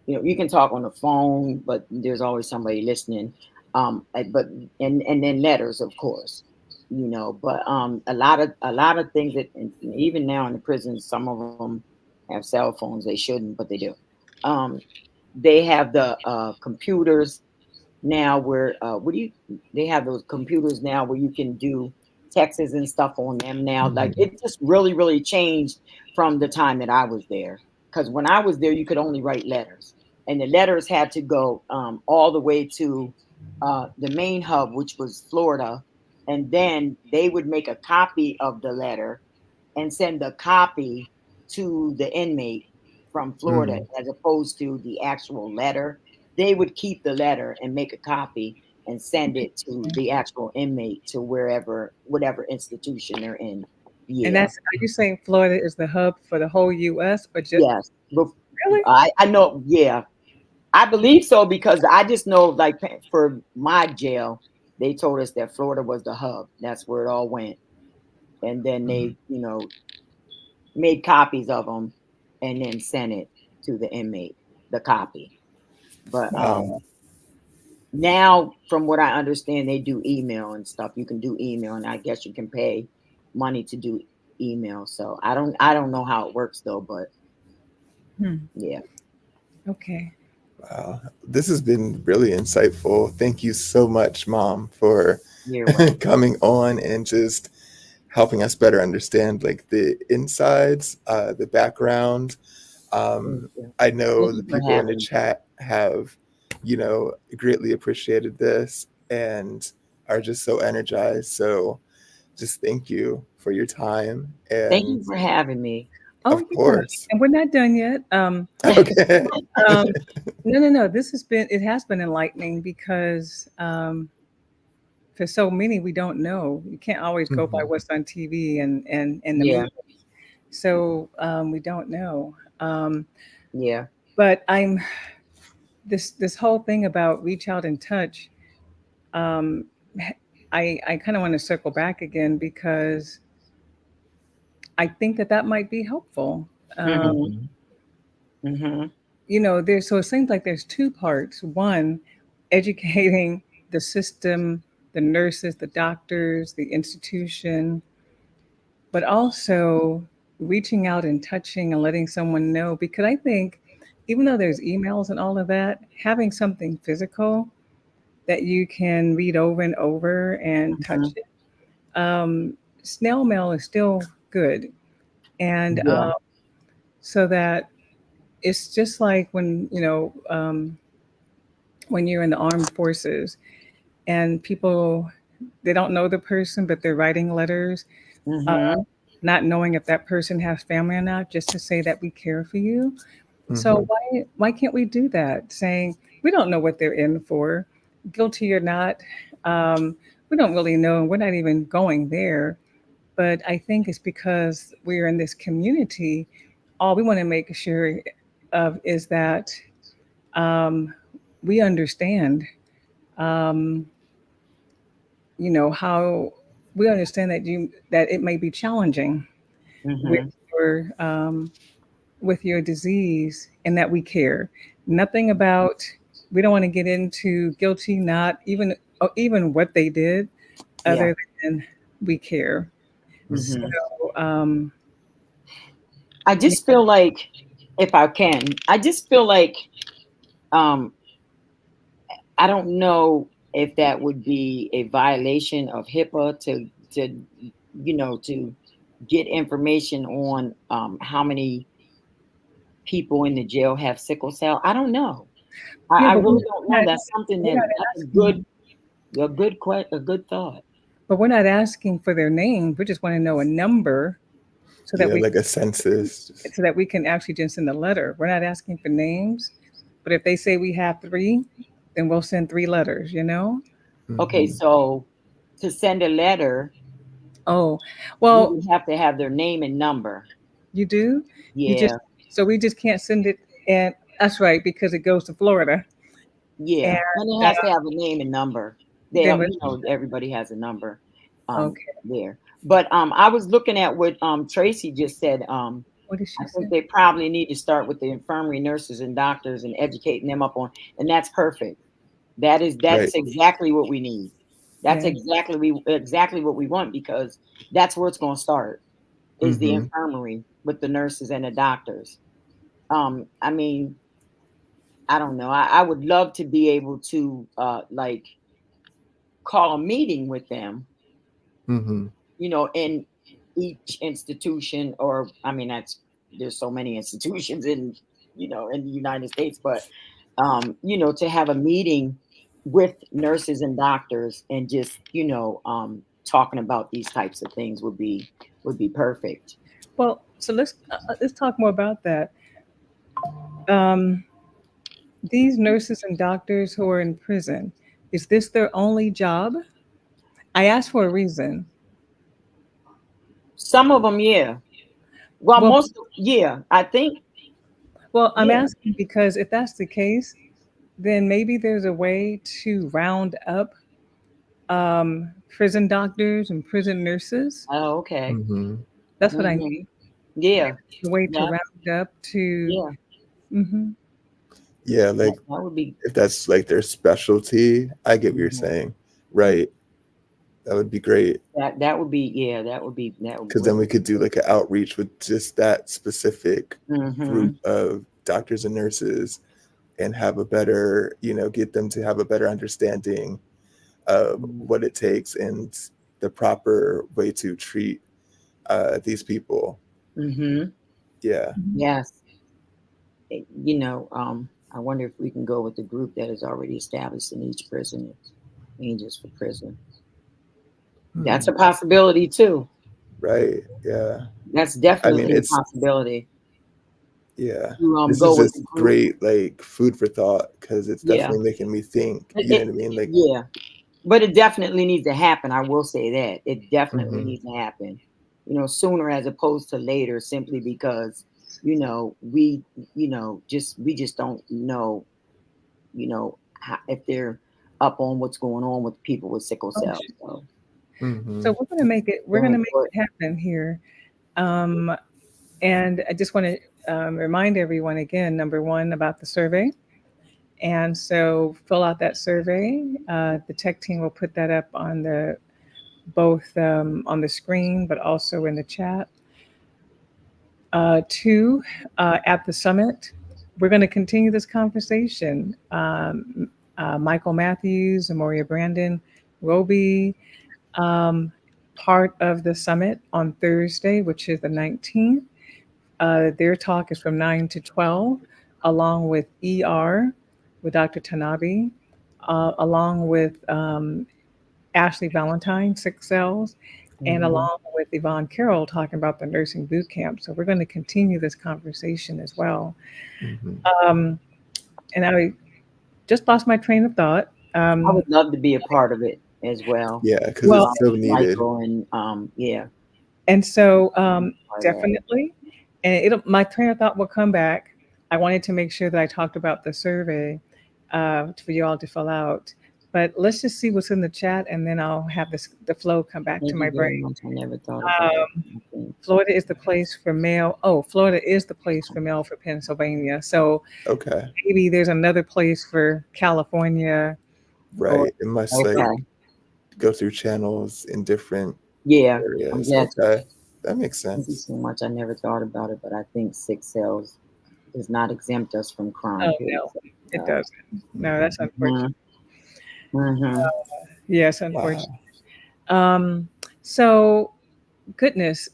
Speaker 4: You can talk on the phone, but there's always somebody listening. But and then letters, of course. But a lot of things that, and even now in the prisons, some of them have cell phones. They shouldn't, but they do. Um, they have the computers. now where they have those computers now where you can do texts and stuff on them now. Like
Speaker 3: Mhm.
Speaker 4: it just really, really changed from the time that I was there. Because when I was there, you could only write letters, and the letters had to go all the way to the main hub, which was Florida, and then they would make a copy of the letter and send a copy to the inmate from Florida,
Speaker 3: Mm.
Speaker 4: as opposed to the actual letter. They would keep the letter and make a copy and send it to the actual inmate to wherever, whatever institution they're in.
Speaker 2: And
Speaker 4: Yeah.
Speaker 2: that's, are you saying Florida is the hub for the whole U.S. or just
Speaker 4: Yes.
Speaker 2: really?
Speaker 4: I know. Yeah. I believe so because I just know, like, for my jail, they told us that Florida was the hub. That's where it all went. And then
Speaker 3: Mm.
Speaker 4: they, made copies of them and then sent it to the inmate, the copy. But
Speaker 3: Wow.
Speaker 4: now, from what I understand, they do email and stuff. You can do email, and I guess you can pay money to do email. So I don't know how it works though, but
Speaker 2: Hmm.
Speaker 4: yeah.
Speaker 2: Okay.
Speaker 3: Wow. This has been really insightful. Thank you so much, Mom, for
Speaker 4: You're welcome.
Speaker 3: coming on and just helping us better understand like the insides, the background.
Speaker 4: Thank
Speaker 3: Um,
Speaker 4: you.
Speaker 3: I
Speaker 4: Thank
Speaker 3: know the
Speaker 4: you for
Speaker 3: people in the
Speaker 4: having me.
Speaker 3: chat have, greatly appreciated this and are just so energized. So just thank you for your time.
Speaker 4: Thank
Speaker 3: And
Speaker 4: you for having me.
Speaker 2: Oh
Speaker 3: of
Speaker 2: yeah,
Speaker 3: course,
Speaker 2: and we're not done yet.
Speaker 3: okay.
Speaker 2: Um, no, no, no. It has been enlightening because for so many we don't know. You can't always go by
Speaker 3: Mhm.
Speaker 2: what's on TV and the
Speaker 4: Yeah.
Speaker 2: movie. So we don't know.
Speaker 4: Yeah.
Speaker 2: But I'm this whole thing about reach out and touch. Um, I kind of want to circle back again because I think that might be helpful. Um,
Speaker 4: Mhm.
Speaker 3: Mhm.
Speaker 4: Mhm.
Speaker 2: there's so it seems like there's two parts. One, educating the system, the nurses, the doctors, the institution, but also reaching out and touching and letting someone know. Because I think even though there's emails and all of that, having something physical that you can read over and over and touch
Speaker 4: Mhm.
Speaker 2: it, snail mail is still good. And
Speaker 3: Mhm.
Speaker 4: Yeah.
Speaker 2: so that it's just like when you're in the armed forces and people, they don't know the person but they're writing letters, uh,
Speaker 4: Mhm.
Speaker 2: not knowing if that person has family or not, just to say that we care for you. So
Speaker 3: Mhm.
Speaker 2: why can't we do that, saying we don't know what they're in for, guilty or not. um, we don't really know, and we're not even going there. But I think it's because we're in this community, all we want to make sure of is that um, we understand, um, how we understand that it may be challenging with
Speaker 4: Mhm.
Speaker 2: your disease, and that we care. Nothing about, we don't want to get into guilty, not even, or even what they did,
Speaker 4: Yeah.
Speaker 2: other than we care. So
Speaker 4: Mhm.
Speaker 2: um,
Speaker 4: I
Speaker 2: yeah,
Speaker 4: just feel like, if I can, I just feel like um I don't know if that would be a violation of HIPAA to get information on how many people in the jail have sickle cell. I don't know.
Speaker 2: yeah,
Speaker 4: I
Speaker 2: but
Speaker 4: really don't know.
Speaker 2: not,
Speaker 4: That's something
Speaker 2: we're not
Speaker 4: that's
Speaker 2: asking.
Speaker 4: a good thought.
Speaker 2: But we're not asking for their name. We just want to know a number so that
Speaker 3: Yeah,
Speaker 2: we
Speaker 3: like a census.
Speaker 2: can actually just send a letter. We're not asking for names, but if they say we have three, then we'll send three letters.
Speaker 4: Okay,
Speaker 3: Mhm.
Speaker 4: so to send a letter,
Speaker 2: Oh,
Speaker 4: we
Speaker 2: well,
Speaker 4: would have to have their name and number.
Speaker 2: you do. You just,
Speaker 4: Yeah,
Speaker 2: so we just can't send it, and that's right, because it goes to Florida, and
Speaker 4: yeah, and it has to have a name and number.
Speaker 2: then we,
Speaker 4: Everybody has a number
Speaker 2: okay.
Speaker 4: there. But I was looking at what Tracy just said.
Speaker 2: What did
Speaker 4: I
Speaker 2: she
Speaker 4: think
Speaker 2: say?
Speaker 4: they probably need to start with the infirmary nurses and doctors and educating them up on, and that's perfect. That's
Speaker 3: Right.
Speaker 4: exactly what we need. That's
Speaker 2: Yeah.
Speaker 4: exactly what we want, because that's where it's going to start, is the
Speaker 3: Mhm.
Speaker 4: infirmary with the nurses and the doctors. I mean, I don't know. I would love to be able to like call a meeting with them,
Speaker 3: Mm-hmm.
Speaker 4: in each institution, or I mean, there's so many institutions in the United States, but to have a meeting with nurses and doctors and just, talking about these types of things would be perfect.
Speaker 2: Well, so let's talk more about that. Um, these nurses and doctors who are in prison, is this their only job? I asked for a reason.
Speaker 4: Some of them, yeah. Well,
Speaker 2: Well,
Speaker 4: yeah, I think,
Speaker 2: I'm
Speaker 4: yeah.
Speaker 2: asking because if that's the case, then maybe there's a way to round up prison doctors and prison nurses.
Speaker 4: Oh, okay.
Speaker 3: Mm-hmm.
Speaker 2: That's what I
Speaker 4: Hmm.
Speaker 2: mean.
Speaker 4: Yeah,
Speaker 2: A way to
Speaker 4: yeah,
Speaker 2: round up to.
Speaker 4: yeah.
Speaker 2: Mhm.
Speaker 3: Yeah,
Speaker 4: That,
Speaker 3: like
Speaker 4: that would be.
Speaker 3: if that's like their specialty, I get what you're
Speaker 4: Mhm.
Speaker 3: saying. Right. That would be great.
Speaker 4: That would be, yeah. That
Speaker 3: Because
Speaker 4: would
Speaker 3: then we
Speaker 4: be.
Speaker 3: could do like an outreach with just that specific
Speaker 4: Hmm.
Speaker 3: group of doctors and nurses and have a better, get them to have a better understanding of what it takes and the proper way to treat these people.
Speaker 4: Hmm.
Speaker 3: Yeah.
Speaker 4: Yes. I wonder if we can go with the group that is already established in each prison, Angels for Prison.
Speaker 3: Hmm.
Speaker 4: That's a possibility too.
Speaker 3: Right. Yeah.
Speaker 4: That's
Speaker 3: I mean,
Speaker 4: definitely a
Speaker 3: it's,
Speaker 4: possibility
Speaker 3: yeah.
Speaker 4: to
Speaker 3: This is
Speaker 4: go with
Speaker 3: just
Speaker 4: the group.
Speaker 3: great, like food for thought because it's
Speaker 4: Yeah.
Speaker 3: definitely making me think.
Speaker 4: It,
Speaker 3: You know what I mean? Like,
Speaker 4: yeah. But it definitely needs to happen. I will say that it definitely
Speaker 3: hmm
Speaker 4: needs to happen. Sooner as opposed to later, simply because we just don't know if they're up on what's going on with people with sickle
Speaker 2: Oh,
Speaker 4: cell. So
Speaker 3: hmm
Speaker 2: so we're going to make it. We're
Speaker 4: very
Speaker 2: going to make
Speaker 4: important.
Speaker 2: it happen here. Um, and I just want to remind everyone again. Number one, about the survey. And so fill out that survey. The tech team will put that up on the both on the screen, but also in the chat. Two, at the summit, we're going to continue this conversation. Michael Matthews, Amoria Brandon, Roby, um, part of the summit on Thursday, which is the 19th. Their talk is from 9 to 12, along with with Dr. Tanabe, along with Ashley Valentine, Six Cells, and
Speaker 4: Mhm.
Speaker 2: along with Yvonne Carroll talking about the nursing boot camp. So we're going to continue this conversation as well.
Speaker 3: hmm
Speaker 2: Um, and I just lost my train of thought.
Speaker 4: I would love to be a part of it as well.
Speaker 3: Yeah, because
Speaker 2: Well,
Speaker 3: it's so needed.
Speaker 4: Michael and yeah,
Speaker 2: and so
Speaker 4: part of that.
Speaker 2: definitely, and my train of thought will come back. I wanted to make sure that I talked about the survey for you all to fill out. But let's just see what's in the chat, and then I'll have the flow come back to
Speaker 4: Thank
Speaker 2: my
Speaker 4: you very
Speaker 2: brain.
Speaker 4: much. I never thought about it. I think.
Speaker 2: Florida is the place for mail. Oh, Florida is the place for mail for Pennsylvania. So
Speaker 3: Okay.
Speaker 2: maybe there's another place for California or
Speaker 3: Right. It must like
Speaker 4: Okay.
Speaker 3: go through channels in different
Speaker 4: Yeah. I'm
Speaker 3: areas.
Speaker 4: just.
Speaker 3: Okay. That makes
Speaker 4: Thank you
Speaker 3: sense.
Speaker 4: so much. I never thought about it, but I think Six Cells does not exempt us from crime.
Speaker 2: oh
Speaker 4: Period.
Speaker 2: no, it
Speaker 4: So,
Speaker 2: doesn't. No, that's unfortunate.
Speaker 4: mm-hmm.
Speaker 2: Yes,
Speaker 3: Wow.
Speaker 2: unfortunate. Um, so goodness.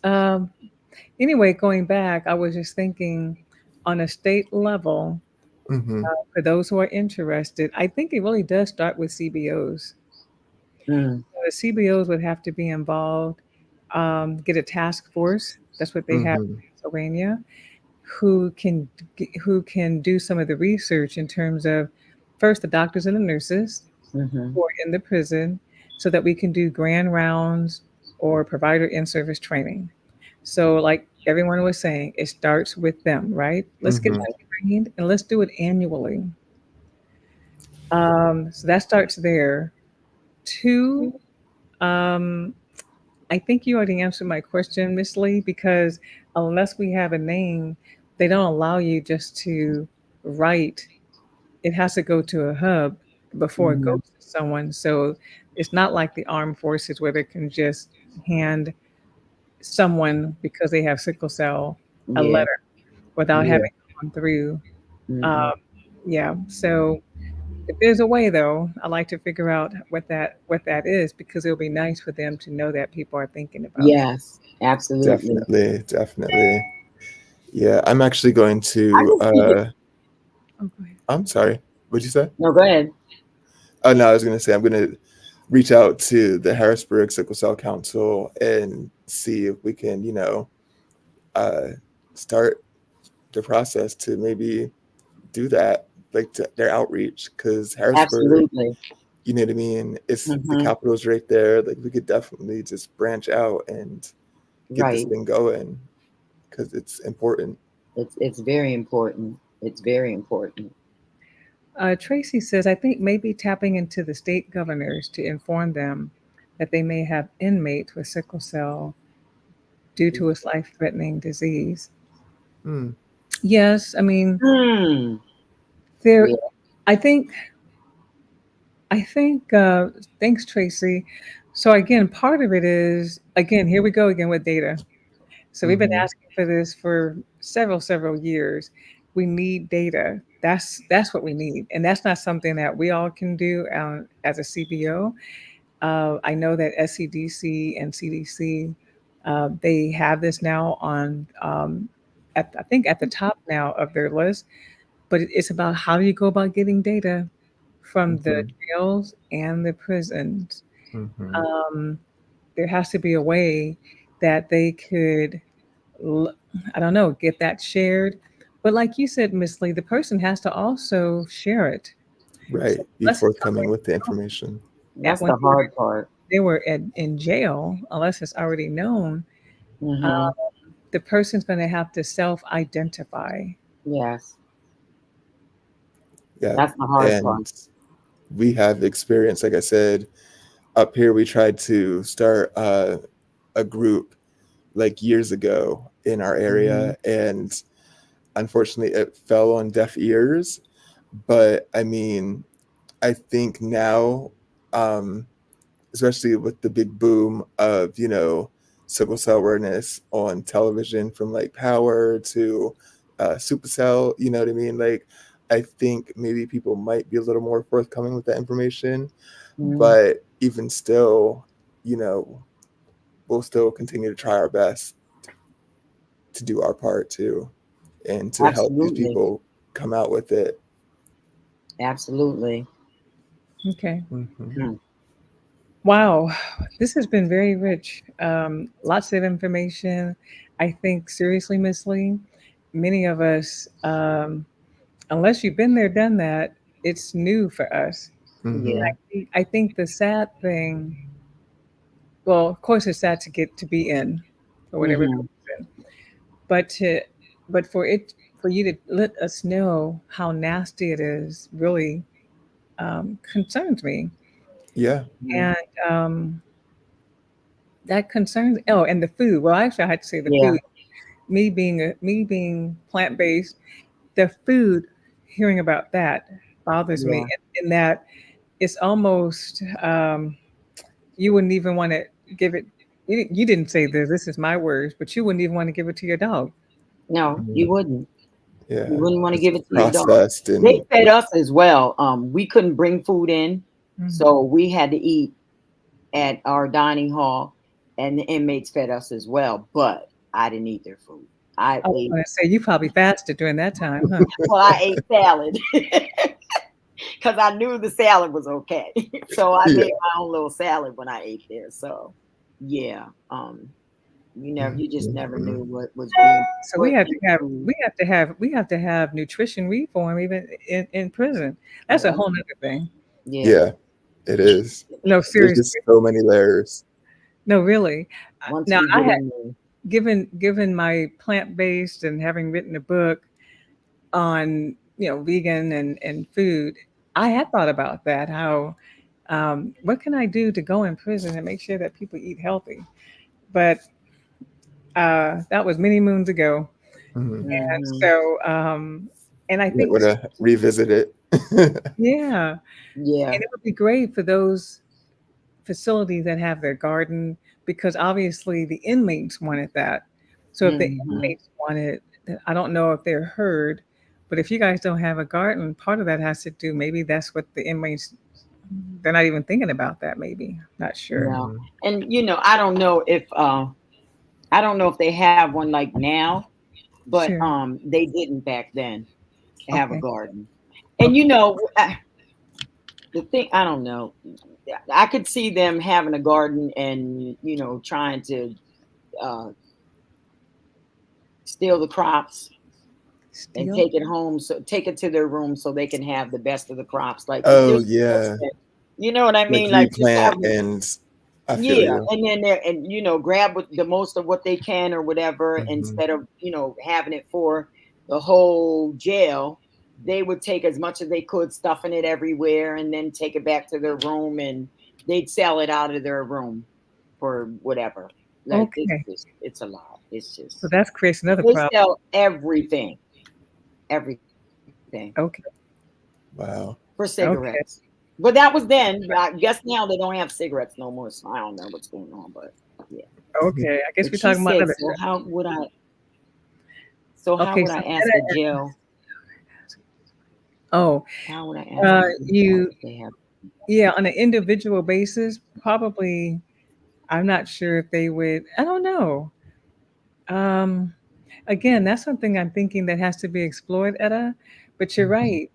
Speaker 2: Anyway, going back, I was just thinking on a state level,
Speaker 3: hmm
Speaker 2: for those who are interested, I think it really does start with CBOs.
Speaker 4: Mm,
Speaker 2: The CBOs would have to be involved, get a task force. That's what they have
Speaker 3: hmm
Speaker 2: in Pennsylvania, who can who can do some of the research in terms of first the doctors and the nurses
Speaker 4: mm-hmm.
Speaker 2: who are in the prison, so that we can do grand rounds or provider in-service training. So, like everyone was saying, it starts with them, right? Let's get
Speaker 3: hmm
Speaker 2: them trained and let's do it annually. So that starts there. Two, um, I think you already answered my question, Miss Lee, because unless we have a name, they don't allow you just to write. It has to go to a hub before it
Speaker 4: Mm-hmm.
Speaker 2: goes to someone. So it's not like the armed forces where they can just hand someone because they have sickle cell a
Speaker 4: Yeah.
Speaker 2: letter without
Speaker 3: Yeah.
Speaker 2: having gone through
Speaker 4: Mm-mm.
Speaker 2: Yeah. So if there's a way, though, I like to figure out what that is, because it'll be nice for them to know that people are thinking about them.
Speaker 4: Yes, absolutely.
Speaker 3: Definitely, definitely. Yeah, I'm actually going
Speaker 4: I
Speaker 3: to.
Speaker 4: just think it.
Speaker 2: Oh, go ahead.
Speaker 3: I'm sorry. What'd you say?
Speaker 4: No, go ahead.
Speaker 3: Oh no, I was going to say I'm going to reach out to the Harrisburg Sickle Cell Council and see if we can, uh, start the process to maybe do that, like their outreach, because Harrisburg,
Speaker 4: Absolutely.
Speaker 3: you know what I mean? It's the
Speaker 4: Hmm.
Speaker 3: capital's right there. Like we could definitely just branch out and get this
Speaker 4: Right.
Speaker 3: thing going because it's important.
Speaker 4: It's very important. It's very important.
Speaker 2: Tracy says, I think maybe tapping into the state governors to inform them that they may have inmates with sickle cell due to its life-threatening disease.
Speaker 3: Hmm.
Speaker 2: Yes, I mean,
Speaker 4: Hmm.
Speaker 2: there.
Speaker 4: Yeah.
Speaker 2: I think. I think. Thanks, Tracy. So again, part of it is, again, here we go again with data. So we've been
Speaker 3: Mm-hmm.
Speaker 2: asking for this for several years. We need data. That's what we need, and that's not something that we all can do as a CBO. I know that SCDC and CDC, they have this now on, I think at the top now of their list. But it's about, how do you go about getting data from the
Speaker 3: Mm-hmm.
Speaker 2: jails and the prisons?
Speaker 3: Mm-hmm.
Speaker 2: Um, there has to be a way that they could, l- I don't know, get that shared. But like you said, Miss Lee, the person has to also share it. So
Speaker 3: Right. Be
Speaker 2: unless it's
Speaker 3: forthcoming
Speaker 2: already
Speaker 3: with the
Speaker 2: known,
Speaker 3: information.
Speaker 2: at
Speaker 4: That's
Speaker 2: when
Speaker 4: the hard part.
Speaker 2: they were in jail, unless it's already known, uh,
Speaker 4: Hmm.
Speaker 2: the person's going to have to self-identify.
Speaker 4: Yes,
Speaker 3: Yeah.
Speaker 4: that's the hard part.
Speaker 3: And we have experience, like I said, up here we tried to start a group like years ago in our
Speaker 4: Hmm.
Speaker 3: area, and unfortunately it fell on deaf ears. But I mean, I think now, um, especially with the big boom of, sickle cell awareness on television, from like Power to Supercell, you know what I mean? Like, I think maybe people might be a little more forthcoming with that information,
Speaker 4: Hmm.
Speaker 3: but even still, you know, we'll still continue to try our best to do our part too, and to help these
Speaker 4: Absolutely.
Speaker 3: people come out with it.
Speaker 4: Absolutely.
Speaker 2: Okay.
Speaker 3: Hmm.
Speaker 4: Hmm.
Speaker 2: Wow, this has been very rich. Lots of information. I think, seriously, Miss Lee, many of us, unless you've been there, done that, it's new for us.
Speaker 3: Hmm.
Speaker 4: Yeah.
Speaker 2: I think the sad thing, well, of course, it's sad to get to be in for whatever
Speaker 4: Hmm.
Speaker 2: reason, but to, but for it, for you to let us know how nasty it is, really concerns me.
Speaker 3: Yeah.
Speaker 4: Hmm.
Speaker 2: And that concerns, oh, and the food. Well, actually, I had to say the
Speaker 4: Yeah.
Speaker 2: food. Me being plant based, the food. Hearing about that bothers me,
Speaker 4: Yeah.
Speaker 2: in that it's almost, you wouldn't even want to give it. You didn't say this. This is my words, but you wouldn't even want to give it to your dog.
Speaker 4: No, you wouldn't. You
Speaker 3: Yeah.
Speaker 4: wouldn't want to
Speaker 3: It's
Speaker 4: give it to your dog.
Speaker 3: processed
Speaker 4: They
Speaker 3: and
Speaker 4: fed us as well. We couldn't bring food in,
Speaker 2: Mhm.
Speaker 4: so we had to eat at our dining hall, and the inmates fed us as well. But I didn't eat their food. I
Speaker 2: I was
Speaker 4: ate.
Speaker 2: going to say, you probably fasted during that time, huh?
Speaker 4: Well, I ate salad because I knew the salad was okay. So I
Speaker 3: yeah.
Speaker 4: made my own little salad when I ate there. So yeah, you just never
Speaker 3: Mhm.
Speaker 4: knew what was being
Speaker 2: So we
Speaker 4: put
Speaker 2: have to
Speaker 4: in
Speaker 2: have
Speaker 4: food.
Speaker 2: we have to have nutrition reform even in prison. That's a
Speaker 4: Yeah,
Speaker 2: whole nother thing.
Speaker 4: yeah.
Speaker 3: Yeah, it is.
Speaker 2: No,
Speaker 3: There's just
Speaker 2: seriously.
Speaker 3: so many layers.
Speaker 2: No, really.
Speaker 4: Once
Speaker 2: Now,
Speaker 4: we
Speaker 2: I
Speaker 4: get
Speaker 2: had
Speaker 4: in there.
Speaker 2: given my plant based, and having written a book on, vegan and food, I had thought about that. How, what can I do to go in prison and make sure that people eat healthy? But that was many moons ago.
Speaker 3: Mhm.
Speaker 2: And
Speaker 4: Hmm.
Speaker 2: so, and I
Speaker 3: Might
Speaker 2: think,
Speaker 3: want to revisit it.
Speaker 2: yeah, and
Speaker 4: Yeah.
Speaker 2: it would be great for those facilities that have their garden, because obviously the inmates wanted that. So if the
Speaker 4: Hmm.
Speaker 2: inmates wanted, I don't know if they're heard, But if you guys don't have a garden, part of that has to do, maybe that's what the inmates, they're not even thinking about that, maybe. Not sure.
Speaker 4: No. And I don't know if they have one like now, but
Speaker 2: Sure.
Speaker 4: they didn't back then have a
Speaker 2: Okay.
Speaker 4: garden. And the thing, I don't know. I could see them having a garden and trying to uh, steal the crops and
Speaker 2: Still?
Speaker 4: take it home, so take it to their room so they can have the best of the crops. Like
Speaker 3: Oh
Speaker 4: there's
Speaker 3: yeah,
Speaker 4: you know what I
Speaker 3: like
Speaker 4: mean? Like just have
Speaker 3: replant and I feel
Speaker 4: yeah,
Speaker 3: you.
Speaker 4: and then grab the most of what they can or whatever
Speaker 3: Hmm.
Speaker 4: instead of having it for the whole jail. They would take as much as they could, stuffing it everywhere, and then take it back to their room, and they'd sell it out of their room for whatever. Like
Speaker 2: Okay.
Speaker 4: it's a lot. It's
Speaker 2: So
Speaker 4: just
Speaker 2: that creates another
Speaker 4: they
Speaker 2: problem.
Speaker 4: sell everything
Speaker 2: Okay.
Speaker 3: Wow.
Speaker 4: for
Speaker 2: Okay.
Speaker 4: cigarettes. But that was then. I guess now they don't have cigarettes no more. So I don't know what's going on, but yeah.
Speaker 2: Okay. I guess
Speaker 4: But
Speaker 2: we're
Speaker 4: she
Speaker 2: talking about
Speaker 4: said,
Speaker 2: other
Speaker 4: so
Speaker 2: stuff.
Speaker 4: how would I? So how
Speaker 2: Okay.
Speaker 4: would
Speaker 2: So
Speaker 4: I ask a jail?
Speaker 2: oh,
Speaker 4: How would I ask a jail
Speaker 2: you,
Speaker 4: if they have?
Speaker 2: yeah, on an individual basis, probably, I'm not sure if they would, I don't know. Um, Again, that's something I'm thinking that has to be explored, Etta. But you're
Speaker 3: Mhm.
Speaker 2: right.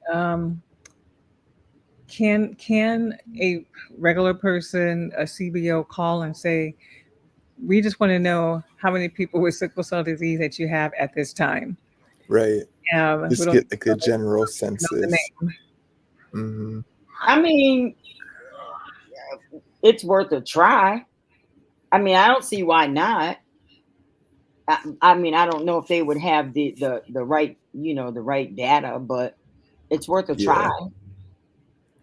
Speaker 2: Can a regular person, a CBO, call and say, "We just want to know how many people with sickle cell disease that you have at this time"?
Speaker 3: Right.
Speaker 2: We
Speaker 3: Just
Speaker 2: don't
Speaker 3: get like a general
Speaker 2: know the
Speaker 3: census.
Speaker 2: name.
Speaker 3: Hmm.
Speaker 4: I mean, it's worth a try. I mean, I don't see why not. I mean, I don't know if they would have the right the right data, but it's worth a try.
Speaker 3: Yeah,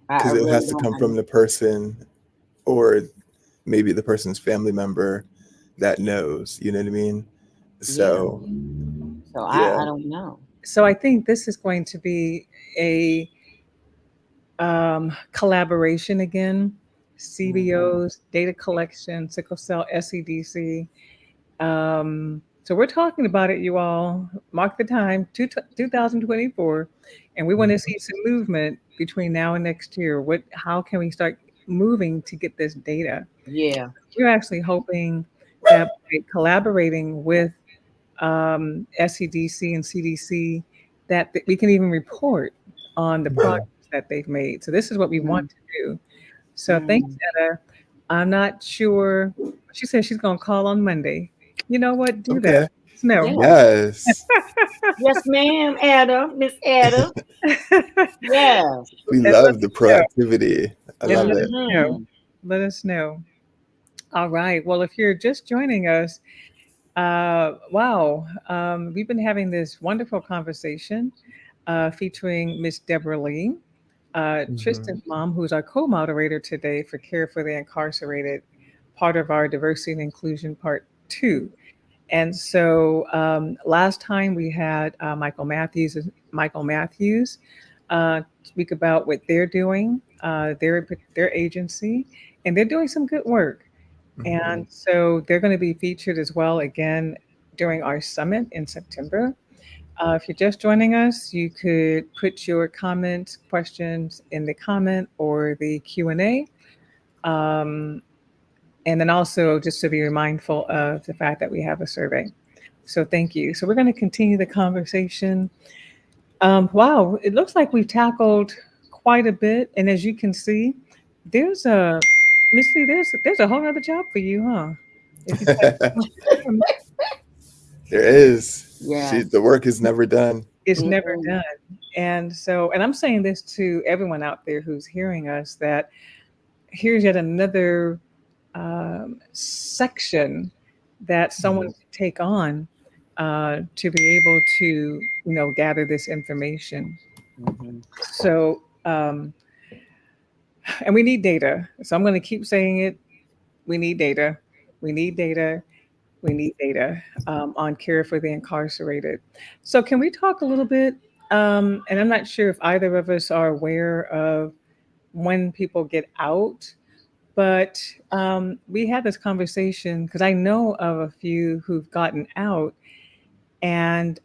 Speaker 4: I
Speaker 3: because it
Speaker 4: really
Speaker 3: has to
Speaker 4: don't.
Speaker 3: come
Speaker 4: I
Speaker 3: from
Speaker 4: mean,
Speaker 3: the person or maybe the person's family member that knows. You know what I mean?
Speaker 4: yeah.
Speaker 3: So
Speaker 4: So I
Speaker 3: yeah.
Speaker 4: don't know.
Speaker 2: So I think this is going to be a collaboration again.
Speaker 4: Hmm.
Speaker 2: CBOs, data collection, sickle cell, SEDC. So we're talking about it, you all. Mark the time, 2024, and we want to
Speaker 3: Mhm.
Speaker 2: see some movement between now and next year. How can we start moving to get this data?
Speaker 4: Yeah.
Speaker 2: We're actually hoping that by collaborating with SCDC and CDC, that we can even report on the
Speaker 3: Yeah.
Speaker 2: progress that they've made. So this is what we want
Speaker 4: Mm-hmm.
Speaker 2: to do. So thanks,
Speaker 4: Mm.
Speaker 2: Etta. I'm not sure. She said she's going to call on Monday. You know what? Do that.
Speaker 3: Okay.
Speaker 2: No.
Speaker 4: Yeah.
Speaker 3: Yes.
Speaker 4: Yes, ma'am, Ada, Miss Ada. Yes.
Speaker 3: We
Speaker 2: And let
Speaker 3: love the
Speaker 2: us know.
Speaker 3: proactivity. I
Speaker 2: And
Speaker 3: love
Speaker 2: let
Speaker 3: it.
Speaker 2: us know.
Speaker 4: Hmm.
Speaker 2: Let us know. All right. Well, if you're just joining us, wow, we've been having this wonderful conversation featuring Miss Deborah Lee,
Speaker 3: Hmm.
Speaker 2: Tristan's mom, who's our co-moderator today for Care for the Incarcerated, part of our Diversity and Inclusion Part 2. And so last time we had Michael Matthews speak about what they're doing, their agency, and they're doing some good work.
Speaker 3: Hmm.
Speaker 2: And so they're going to be featured as well again during our summit in September. If you're just joining us, you could put your comments, questions in the comment or the Q&A. Um, and then also just to be mindful of the fact that we have a survey. So thank you. So we're going to continue the conversation. Wow, it looks like we've tackled quite a bit. And as you can see, there's a Miss Lee, there's a whole other job for you, huh? If you
Speaker 3: There is. The
Speaker 4: Yes.
Speaker 3: work is never done.
Speaker 2: it's never
Speaker 4: Mm-mm.
Speaker 2: done. And so, and I'm saying this to everyone out there who's hearing us, that here's yet another section that someone
Speaker 3: Mhm.
Speaker 2: can take on to be able to, gather this information.
Speaker 4: Mm-hmm.
Speaker 2: So, and we need data. So I'm going to keep saying it. We need data. We need data. We need data on care for the incarcerated. So, can we talk a little bit? And I'm not sure if either of us are aware of when people get out, but we had this conversation because I know of a few who've gotten out, And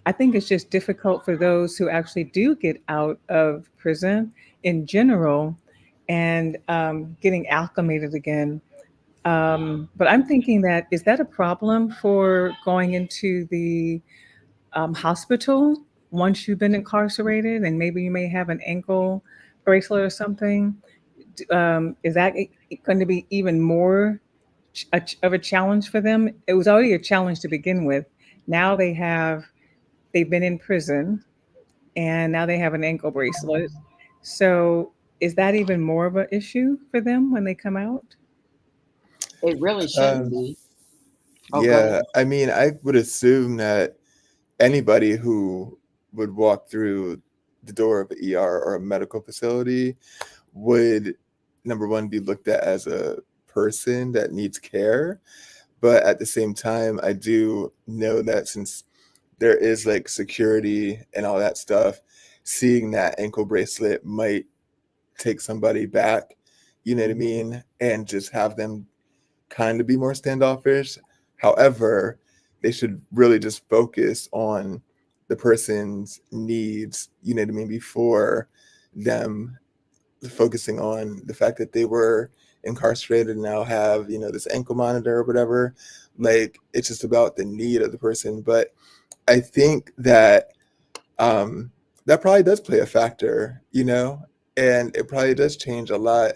Speaker 2: I think it's just difficult for those who actually do get out of prison in general and getting acclimated again. But I'm thinking that is that a problem for going into the hospital once you've been incarcerated and maybe you may have an ankle bracelet or something? Is that going to be even more of a challenge for them? It was already a challenge to begin with. Now they've been in prison and now they have an ankle bracelet. So is that even more of an issue for them when they come out?
Speaker 4: It really shouldn't
Speaker 3: Um,
Speaker 4: be. Oh, go
Speaker 3: yeah,
Speaker 4: ahead.
Speaker 3: I mean, I would assume that anybody who would walk through the door of an ER or a medical facility would, number one, be looked at as a person that needs care. But at the same time, I do know that since there is like security and all that stuff, seeing that ankle bracelet might take somebody back, you know what I mean? And just have them kind of be more standoffish. However, they should really just focus on the person's needs, you know what I mean, before them focusing on the fact that they were incarcerated and now have, you know, this ankle monitor or whatever. Like, it's just about the need of the person. But I think that that probably does play a factor, you know, and it probably does change a lot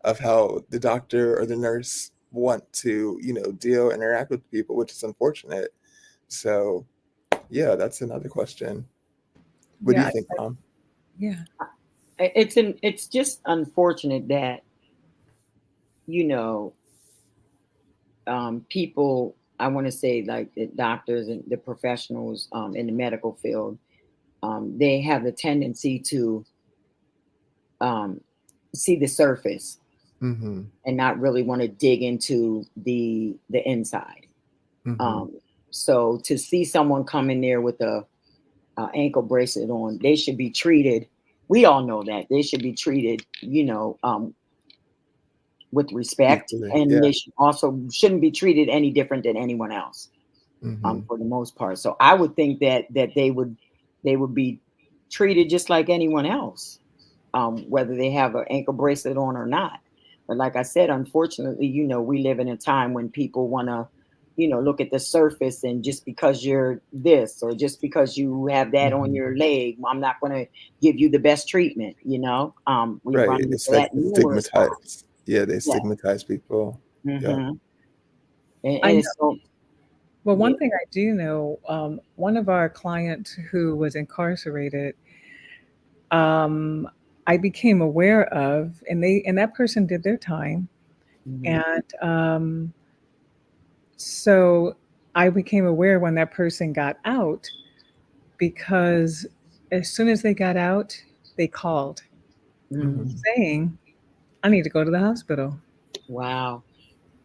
Speaker 3: of how the doctor or the nurse want to, you know, deal, interact with people, which is unfortunate. So, yeah, that's another question. What do you
Speaker 2: Yeah,
Speaker 3: think, Mom?
Speaker 2: yeah,
Speaker 4: It's just unfortunate that, you know, people, I want to say like the doctors and the professionals in the medical field, they have the tendency to um, see the surface
Speaker 3: Mm-hmm.
Speaker 4: and not really want to dig into the inside.
Speaker 3: Mm-hmm.
Speaker 4: Um, so to see someone come in there with a ankle bracelet on, they should be treated. We all know that they should be treated, with respect,
Speaker 3: Equally,
Speaker 4: and
Speaker 3: yeah.
Speaker 4: they shouldn't be treated any different than anyone else,
Speaker 3: Mm-hmm.
Speaker 4: for the most part. So I would think that they would be treated just like anyone else, whether they have an ankle bracelet on or not. But like I said, unfortunately, we live in a time when people want to, look at the surface, and just because you're this or just because you have that on
Speaker 3: Mm-hmm.
Speaker 4: your leg, I'm not going to give you the best treatment. We've
Speaker 3: Right.
Speaker 4: run into
Speaker 3: It's like
Speaker 4: that numerous times.
Speaker 3: stigmatized. Yeah, they
Speaker 4: Yeah.
Speaker 3: stigmatize people. Yeah.
Speaker 4: hmm And,
Speaker 2: I
Speaker 4: and
Speaker 2: know.
Speaker 4: it's so,
Speaker 2: Well,
Speaker 4: yeah.
Speaker 2: one thing I do know, one of our clients who was incarcerated, um, I became aware of, and that person did their time,
Speaker 4: hmm
Speaker 2: and so I became aware when that person got out because as soon as they got out, they called
Speaker 3: Mm-hmm.
Speaker 4: hmm
Speaker 2: saying, "I need to go to the hospital."
Speaker 4: Wow.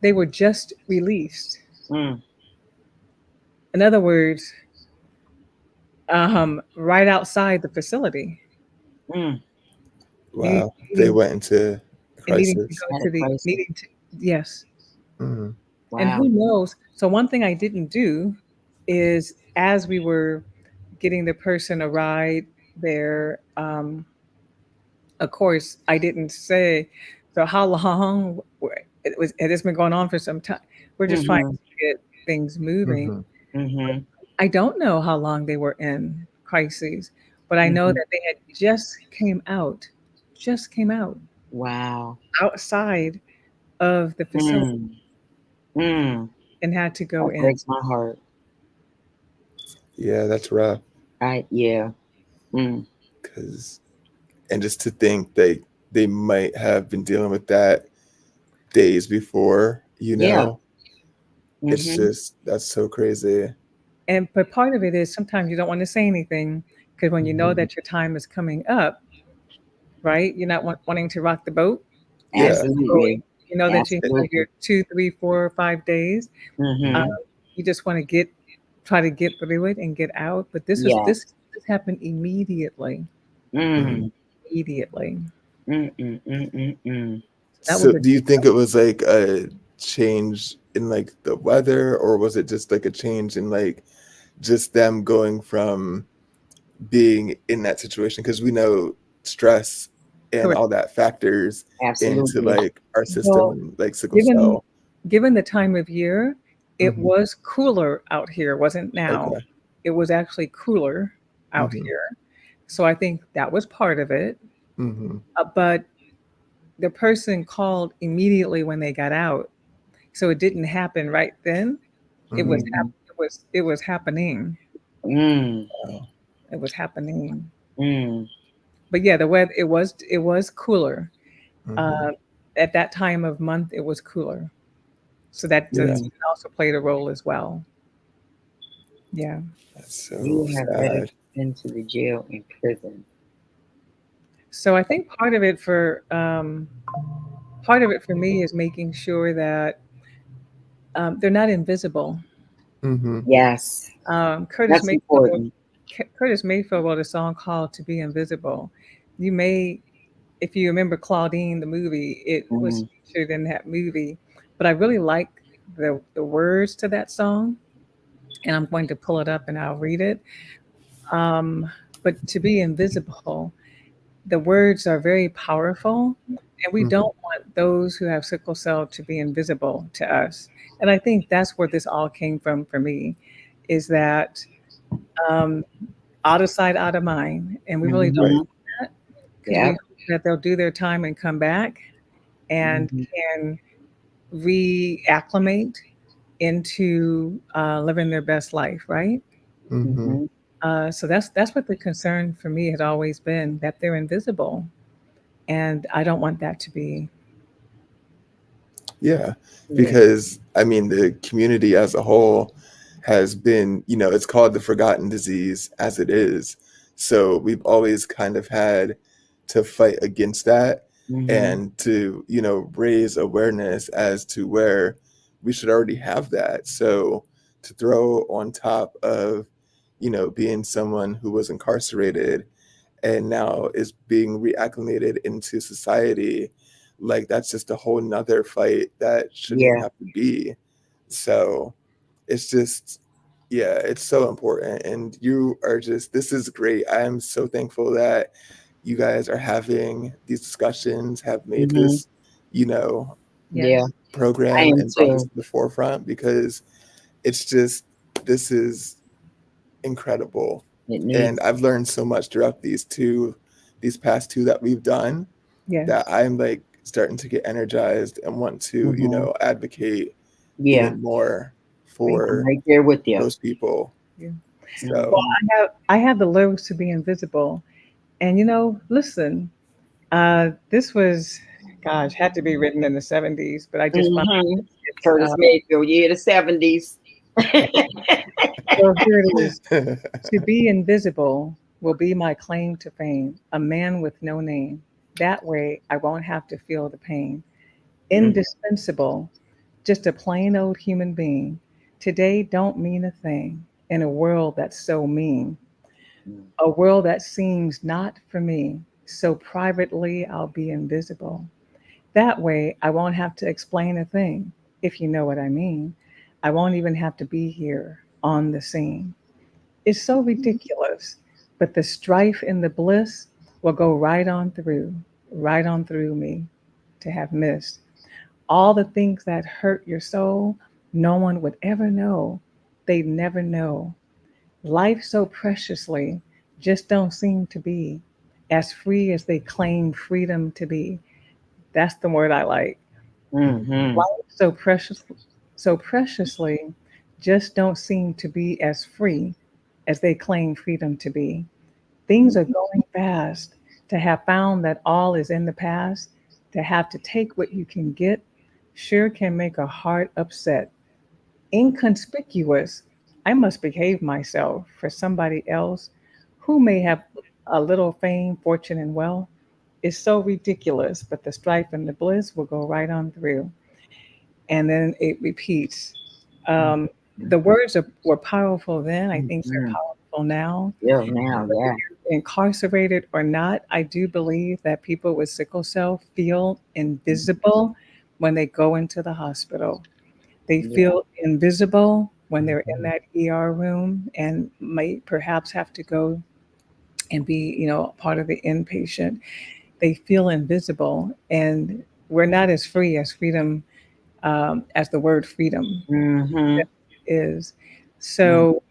Speaker 2: They were just released.
Speaker 4: Mm,
Speaker 2: In other words, right outside the facility,
Speaker 4: mm.
Speaker 2: needing,
Speaker 3: Wow. They
Speaker 2: needing
Speaker 3: went into
Speaker 2: and needing to
Speaker 3: crisis.
Speaker 2: go
Speaker 4: At a
Speaker 2: to the
Speaker 4: crisis.
Speaker 2: needing to yes.
Speaker 3: Mm-hmm.
Speaker 2: And
Speaker 4: Wow.
Speaker 2: who knows? So one thing I didn't do is as we were getting the person a ride there, of course I didn't say, so how long it has been going on for some time. We're just trying
Speaker 4: hmm
Speaker 2: to get things moving.
Speaker 3: Mm-hmm.
Speaker 4: hmm
Speaker 2: I don't know how long they were in crises, but I know
Speaker 4: hmm
Speaker 2: that they had just came out
Speaker 4: Wow.
Speaker 2: outside of the facility
Speaker 4: Mm, mm.
Speaker 2: and had to go
Speaker 4: That
Speaker 2: in.
Speaker 4: breaks my heart.
Speaker 3: Yeah, that's rough.
Speaker 4: Right? Yeah. Mm.
Speaker 3: Because, and just to think they might have been dealing with that days before, you
Speaker 4: Yeah.
Speaker 3: know, it's
Speaker 4: hmm
Speaker 3: just that's so crazy.
Speaker 2: And but part of it is sometimes you don't want to say anything because when you know
Speaker 3: Mm-hmm.
Speaker 2: that your time is coming up, right? You're not wanting to rock the boat. You know,
Speaker 3: Yeah.
Speaker 2: going.
Speaker 4: Absolutely.
Speaker 2: You know that you have
Speaker 4: Absolutely.
Speaker 2: your 2, 3, 4, or 5 days. Um,
Speaker 4: hmm
Speaker 2: you just want to try to get through it and get out. But this
Speaker 4: Yes.
Speaker 2: this happened immediately,
Speaker 3: Mm.
Speaker 4: Mm.
Speaker 2: immediately.
Speaker 4: Mm, mm, mm, mm, mm.
Speaker 2: That was
Speaker 3: So
Speaker 2: a
Speaker 3: do you think it was like a change in like the weather, or was it just like a change in like just them going from being in that situation, because we know stress and
Speaker 2: Correct.
Speaker 3: all that factors into
Speaker 4: Absolutely.
Speaker 3: like our system
Speaker 2: Well,
Speaker 3: and like sickle
Speaker 2: given
Speaker 3: cell.
Speaker 2: given the time of year, it
Speaker 3: Hmm.
Speaker 2: was cooler out here, wasn't now.
Speaker 3: Okay.
Speaker 2: It was actually cooler out
Speaker 3: Hmm.
Speaker 2: here. So I think that was part of it.
Speaker 3: Hmm.
Speaker 2: But the person called immediately when they got out. So it didn't happen right then. It was
Speaker 3: Hmm.
Speaker 4: Mhm.
Speaker 2: it was happening.
Speaker 4: Mm,
Speaker 3: Wow.
Speaker 2: It was happening.
Speaker 4: mm,
Speaker 2: But yeah, the weather it was cooler.
Speaker 3: Hmm.
Speaker 2: Uh, at that time of month, it was cooler. So
Speaker 3: Yeah,
Speaker 2: that
Speaker 4: mm.
Speaker 2: also played a role as well. Yeah.
Speaker 3: that's so
Speaker 4: You have better
Speaker 3: sad.
Speaker 4: been to the jail and prison.
Speaker 2: So I think part of it for me is making sure that they're not invisible.
Speaker 3: Hmm.
Speaker 4: Yes,
Speaker 2: Curtis
Speaker 4: that's
Speaker 2: Mayfield
Speaker 4: important.
Speaker 2: Curtis Mayfield wrote a song called "To Be Invisible." You may, if you remember Claudine, the movie, it was
Speaker 4: Mhm.
Speaker 2: featured in that movie. But I really like the words to that song, and I'm going to pull it up and I'll read it. Um, but to be invisible, the words are very powerful, and we
Speaker 3: Hmm.
Speaker 2: don't want those who have sickle cell to be invisible to us. And I think that's where this all came from for me, is that um, out of sight, out of mind, and we really don't
Speaker 3: Right.
Speaker 4: Mhm.
Speaker 2: want that because we
Speaker 4: Yep.
Speaker 2: hope that they'll do their time and come back and
Speaker 4: Mhm.
Speaker 2: can reacclimate into living their best life, right?
Speaker 3: Hmm.
Speaker 4: Mhm.
Speaker 2: So that's what the concern for me had always been, that they're invisible, and I don't want that to be.
Speaker 3: Yeah,
Speaker 4: Yeah.
Speaker 3: because I mean, the community as a whole has been, it's called the forgotten disease as it is. So we've always kind of had to fight against that
Speaker 4: Mhm.
Speaker 3: and to, raise awareness as to where we should already have that. So to throw on top of, being someone who was incarcerated and now is being reacclimated into society, like that's just a whole nother fight that shouldn't even
Speaker 4: Yeah.
Speaker 3: have to be. So it's just, yeah, it's so important. And you are just, this is great. I am so thankful that you guys are having these discussions, have made
Speaker 4: Mhm.
Speaker 3: this, you know,
Speaker 4: Yeah.
Speaker 2: Yes,
Speaker 4: I
Speaker 3: program
Speaker 4: am
Speaker 3: and brought this
Speaker 4: too.
Speaker 3: to the forefront, because it's just, this is incredible.
Speaker 4: It
Speaker 3: And
Speaker 4: needs.
Speaker 3: I've learned so much throughout these past two that we've done,
Speaker 2: yes,
Speaker 3: that I'm like starting to get energized and want to,
Speaker 4: Mhm.
Speaker 3: advocate
Speaker 4: Yeah.
Speaker 3: even more
Speaker 2: thank
Speaker 4: I'm
Speaker 3: for
Speaker 4: right there with you.
Speaker 3: those people.
Speaker 2: you. Well,
Speaker 3: So,
Speaker 4: Mhm.
Speaker 2: I have the lyrics to be invisible, and listen, this was, gosh, had to be written in the '70s, but I just found
Speaker 4: Mhm.
Speaker 2: it's
Speaker 4: Curtis Mayfield, yeah, the 70s.
Speaker 2: so here it is. To be invisible will be my claim to fame, a man with no name. That way I won't have to feel the pain.
Speaker 4: Mm,
Speaker 2: Indispensable, just a plain old human being. Today don't mean a thing in a world that's so mean,
Speaker 4: mm,
Speaker 2: a world that seems not for me. So privately I'll be invisible. That way I won't have to explain a thing, if you know what I mean. I won't even have to be here on the scene. It's so ridiculous, but the strife and the bliss will go right on through me to have missed. All the things that hurt your soul, no one would ever know. They'd never know. Life so preciously just don't seem to be as free as they claim freedom to be. That's the word I like.
Speaker 4: mhm,
Speaker 2: Life so preciously just don't seem to be as free as they claim freedom to be. Things are going fast. To have found that all is in the past, to have to take what you can get, sure can make a heart upset. Inconspicuous, I must behave myself for somebody else who may have a little fame, fortune, and wealth. Is so ridiculous, but the strife and the bliss will go right on through. And then it repeats. Um, the words were powerful then. I think they're
Speaker 4: mhm.
Speaker 2: powerful now.
Speaker 4: Yeah, now,
Speaker 2: Whether
Speaker 4: yeah.
Speaker 2: you're incarcerated or not, I do believe that people with sickle cell feel invisible when they go into the hospital. They
Speaker 4: Yeah.
Speaker 2: feel invisible when they're in that ER room and might perhaps have to go and be, part of the inpatient. They feel invisible, and we're not as free as freedom, as the word freedom
Speaker 4: Mm-hmm.
Speaker 2: is. So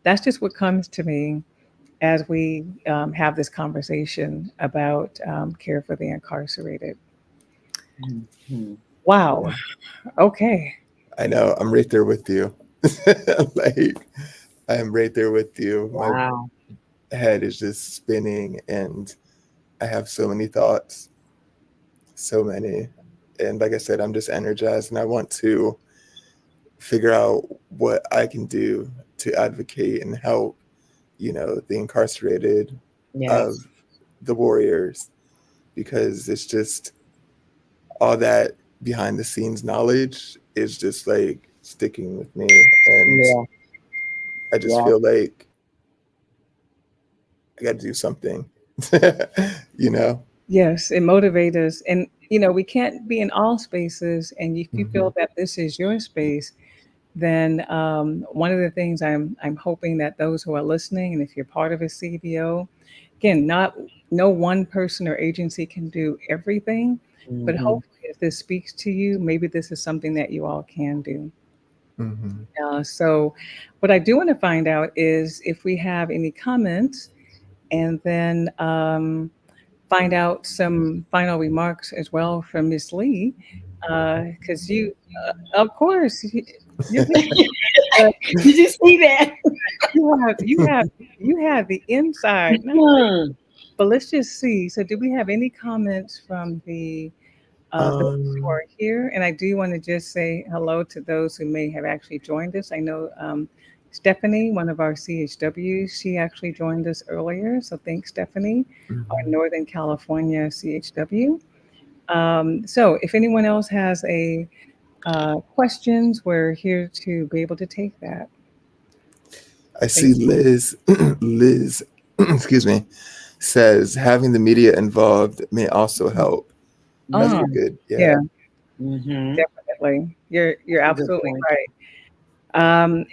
Speaker 2: that's just what comes to me as we have this conversation about care for the incarcerated.
Speaker 4: Mm-hmm.
Speaker 2: Wow. Okay.
Speaker 3: I know. I'm right there with you. Like, I am right there with you. My
Speaker 4: Wow.
Speaker 3: head is just spinning, and I have so many thoughts, so many. And like I said, I'm just energized, and I want to figure out what I can do to advocate and help, the incarcerated of
Speaker 4: Yes.
Speaker 3: the warriors, because it's just all that behind the scenes knowledge is just like sticking with me. And
Speaker 4: Yeah.
Speaker 3: I just
Speaker 4: Yeah.
Speaker 3: feel like I got to do something, you know?
Speaker 2: Yes, it motivates us. And, we can't be in all spaces. And if you feel that this is your space, then one of the things I'm hoping that those who are listening, and if you're part of a CBO, again, not no one person or agency can do everything, but
Speaker 4: Mm-hmm.
Speaker 2: hopefully, if this speaks to you, maybe this is something that you all can do.
Speaker 3: Mm-hmm.
Speaker 2: So, what I do want to find out is if we have any comments, and then find out some final remarks as well from Miss Lee, because of course, you uh,
Speaker 4: Did you see that?
Speaker 2: you have you have you have the inside. Now,
Speaker 4: Hmm.
Speaker 2: but let's just see. So, do we have any comments from those who
Speaker 3: Um,
Speaker 2: are here? And I do want to just say hello to those who may have actually joined us. I know Stephanie, one of our CHWs, she actually joined us earlier. So thanks, Stephanie, our
Speaker 3: mhm.
Speaker 2: Northern California CHW. So if anyone else has a questions, we're here to be able to take that.
Speaker 3: I
Speaker 2: Thank
Speaker 3: see Liz, excuse me, says having the media involved may also help. That's
Speaker 2: Ah,
Speaker 3: pretty good. Yeah.
Speaker 2: yeah,
Speaker 4: Mm-hmm.
Speaker 2: definitely. You're
Speaker 4: That's a good
Speaker 2: absolutely
Speaker 4: point.
Speaker 2: right. And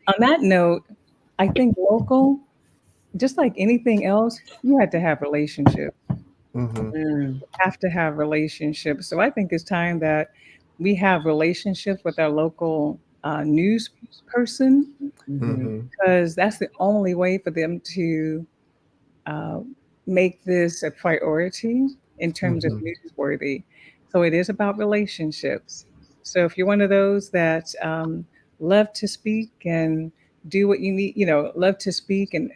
Speaker 2: on that note, I think local, just like anything else, you had to have relationships.
Speaker 3: Mm-hmm.
Speaker 4: Mm-hmm.
Speaker 2: Have to have relationships. So I think it's time that we have relationships with our local news person,
Speaker 4: Mm-hmm.
Speaker 3: Mm-hmm.
Speaker 2: because that's the only way for them to uh, make this a priority in terms of
Speaker 3: Mm-hmm.
Speaker 2: newsworthy. So it is about relationships. So if you're one of those that love to speak and do what you need, love to speak and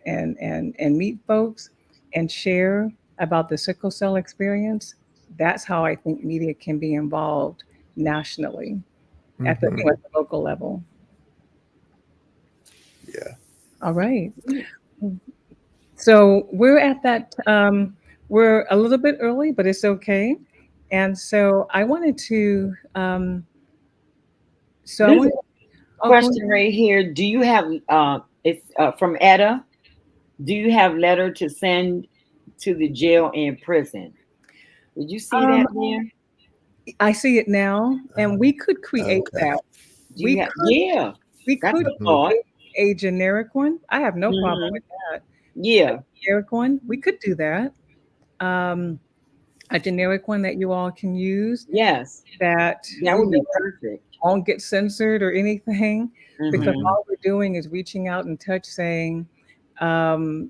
Speaker 2: meet folks and share about the sickle cell experience, that's how I think media can be involved nationally at the,
Speaker 3: Mm-hmm.
Speaker 2: at the local level.
Speaker 3: Yeah.
Speaker 2: All right. So we're at that, we're a little bit early, but it's okay. And so I wanted to, I
Speaker 4: There's
Speaker 2: wanted,
Speaker 4: a
Speaker 2: oh, go
Speaker 4: question right here. Do you have it's from Etta? Do you have letter to send to the jail and prison? Did you see that
Speaker 2: um,
Speaker 4: there?
Speaker 2: I see it now, and we could create
Speaker 3: Okay.
Speaker 2: that.
Speaker 4: Do
Speaker 2: We
Speaker 4: you have?
Speaker 2: could,
Speaker 4: Yeah,
Speaker 2: we
Speaker 4: that's
Speaker 2: could
Speaker 4: a
Speaker 3: Mm-hmm.
Speaker 4: thought.
Speaker 2: create a generic one. I have no problem
Speaker 4: Mm-hmm.
Speaker 2: with that. A
Speaker 4: Yeah.
Speaker 2: generic one, we could do that. Um, a generic one that you all can use
Speaker 4: Yes,
Speaker 2: that
Speaker 4: that
Speaker 2: we
Speaker 4: would
Speaker 2: know
Speaker 4: be perfect.
Speaker 2: won't get censored or anything, because
Speaker 4: Mm-hmm.
Speaker 3: Mm-hmm.
Speaker 2: all we're doing is reaching out in touch saying um,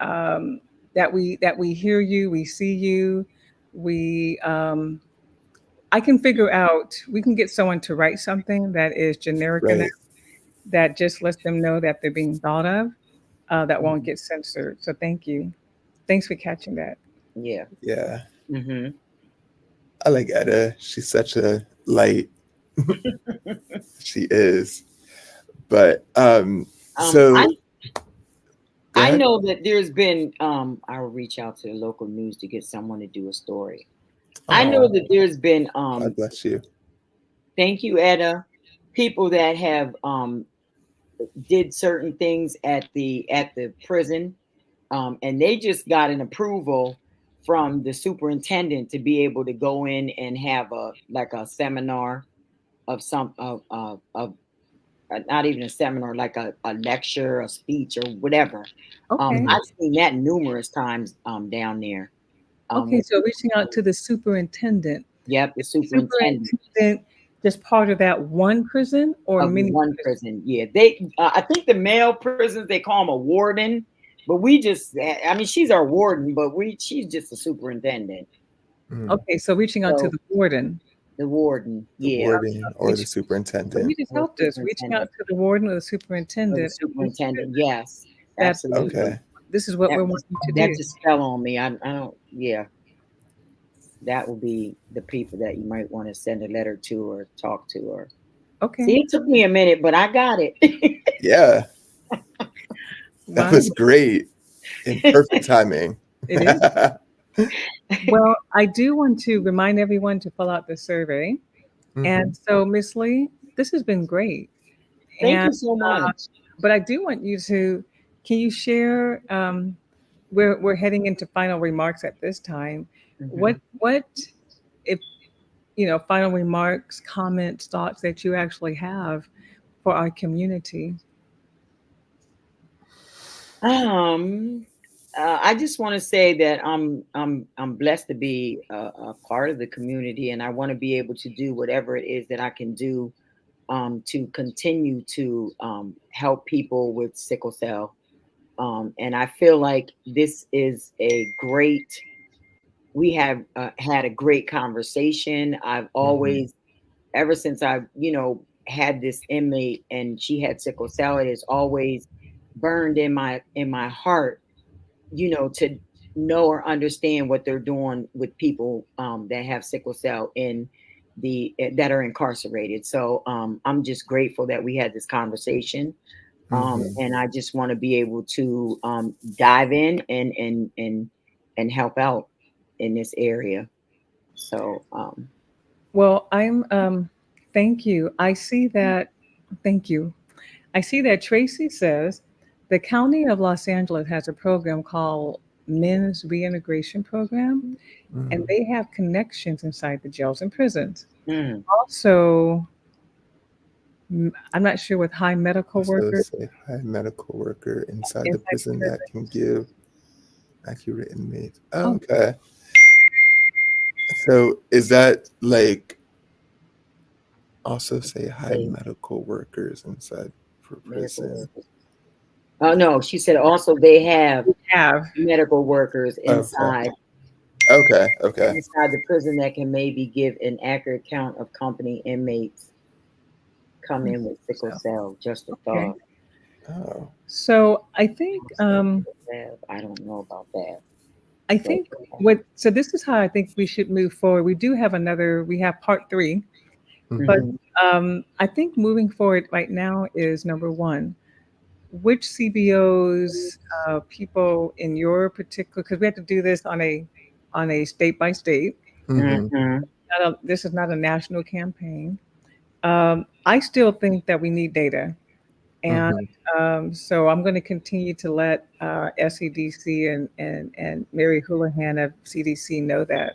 Speaker 2: um, that we hear you, we see you, we I can figure out, we can get someone to write something that is generic enough
Speaker 3: Right.
Speaker 2: that just lets them know that they're being thought of, that won't
Speaker 4: Mm-hmm.
Speaker 2: get censored. So thank you. Thanks for catching that.
Speaker 4: Yeah.
Speaker 3: Yeah.
Speaker 4: Mm-hmm.
Speaker 3: I like Etta. She's such a light. She is. But
Speaker 4: Um,
Speaker 3: so
Speaker 4: I
Speaker 3: go
Speaker 4: I
Speaker 3: ahead.
Speaker 4: know that there's been I will reach out to the local news to get someone to do a story. I know
Speaker 3: Oh,
Speaker 4: that there's been
Speaker 3: God bless you.
Speaker 4: thank you, Etta, people that have did certain things at the prison, and they just got an approval from the superintendent to be able to go in and have a like a seminar of some of not even a seminar, like a lecture, a speech, or whatever.
Speaker 2: Okay.
Speaker 4: I've seen that numerous times down there.
Speaker 2: Okay. So reaching out to the superintendent.
Speaker 4: Yep, the
Speaker 2: Is the
Speaker 4: superintendent
Speaker 2: superintendent just part of that one prison or
Speaker 4: of
Speaker 2: many
Speaker 4: one
Speaker 2: prisons?
Speaker 4: prison. Yeah, they. I think the male prisons they call him a warden, but we just. I mean, she's our warden, but she's just a superintendent.
Speaker 3: Mm.
Speaker 2: Okay. So reaching out to
Speaker 4: So
Speaker 2: the warden.
Speaker 4: the warden,
Speaker 3: The
Speaker 4: yeah,
Speaker 3: warden or the
Speaker 2: Which, so you
Speaker 3: superintendent.
Speaker 2: just
Speaker 4: or
Speaker 2: helped us reaching out
Speaker 4: superintendent,
Speaker 2: to the warden or the
Speaker 4: or the
Speaker 2: superintendent. And make sure
Speaker 4: superintendent. Yes,
Speaker 2: that
Speaker 4: absolutely.
Speaker 3: Okay.
Speaker 2: this is what
Speaker 4: That
Speaker 2: we're
Speaker 4: just
Speaker 2: wanting to
Speaker 4: that
Speaker 2: do.
Speaker 4: just fell on me. I don't. Yeah, that will be the people that you might want to send a letter to or talk to. Or
Speaker 2: Okay.
Speaker 4: see, it took me a minute, but I got it.
Speaker 3: Yeah, that
Speaker 2: Wow.
Speaker 3: was great. In perfect timing.
Speaker 2: It is. Well, I do want to remind everyone to fill out the survey. And
Speaker 3: Mhm.
Speaker 2: so, Miss Lee, this has been great.
Speaker 4: Thank
Speaker 2: And
Speaker 4: you so much.
Speaker 2: but I do want you to, can you share? We're heading into final remarks at this time.
Speaker 4: Mhm.
Speaker 2: What if final remarks, comments, thoughts that you actually have for our community?
Speaker 4: Um, I just want to say that I'm blessed to be a part of the community, and I want to be able to do whatever it is that I can do to continue to help people with sickle cell. And I feel like this is a great. We have had a great conversation. I've
Speaker 3: Mhm.
Speaker 4: always, ever since I, had this inmate and she had sickle cell, it has always burned in my heart, to know or understand what they're doing with people that have sickle cell in that are incarcerated. So I'm just grateful that we had this conversation,
Speaker 3: Mhm.
Speaker 4: and I just want to be able to dive in and help out in this area. So
Speaker 2: Well, thank you. I see that. Thank you. I see that Tracy says the County of Los Angeles has a program called Men's Reintegration Program, and
Speaker 3: Mhm.
Speaker 2: they have connections inside the jails and prisons.
Speaker 4: mm,
Speaker 2: Also, I'm not sure with high medical
Speaker 3: Also,
Speaker 2: workers
Speaker 3: say hi, medical worker inside the
Speaker 2: inside the
Speaker 3: prison that can
Speaker 2: prisons.
Speaker 3: give accurate inmates. Oh,
Speaker 2: Oh,
Speaker 3: okay. So is that like also say hi,
Speaker 4: say
Speaker 3: medical workers inside for
Speaker 4: medical
Speaker 3: prison?
Speaker 4: workers. Oh no, she said also they have
Speaker 2: we have.
Speaker 4: medical workers
Speaker 3: Okay. Okay. Okay.
Speaker 4: inside the prison that can maybe give an accurate count of company inmates come in with sickle
Speaker 2: So,
Speaker 4: cell. Just a
Speaker 2: okay.
Speaker 4: thought.
Speaker 3: Oh.
Speaker 2: So I think
Speaker 4: I don't know about that.
Speaker 2: I
Speaker 4: But,
Speaker 2: think so this is how I think we should move forward. We have part three, but
Speaker 3: Mhm.
Speaker 4: mhm,
Speaker 2: I think moving forward right now is number one, which CBOs, people in your particular, because we have to do this on a state by state.
Speaker 3: Mhm.
Speaker 4: mhm,
Speaker 2: This is not a national campaign. I still think that we need data. And
Speaker 3: Mhm.
Speaker 2: so I'm going to continue to let SEDC and Mary Houlihan of CDC know that.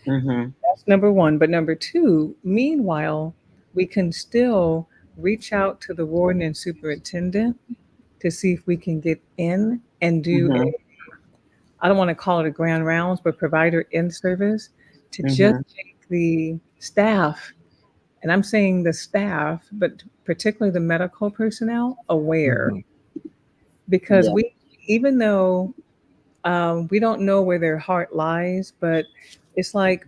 Speaker 4: mhm,
Speaker 2: That's number one. But number two, meanwhile, we can still reach out to the warden and superintendent to see if we can get in and do
Speaker 4: mhm,
Speaker 2: I don't want to call it a grand rounds, but provider in service to just
Speaker 4: mhm.
Speaker 2: make the staff, and I'm saying the staff, but particularly the medical personnel, aware.
Speaker 3: Mhm.
Speaker 2: Because
Speaker 4: Yeah.
Speaker 2: we, even though we don't know where their heart lies, but it's like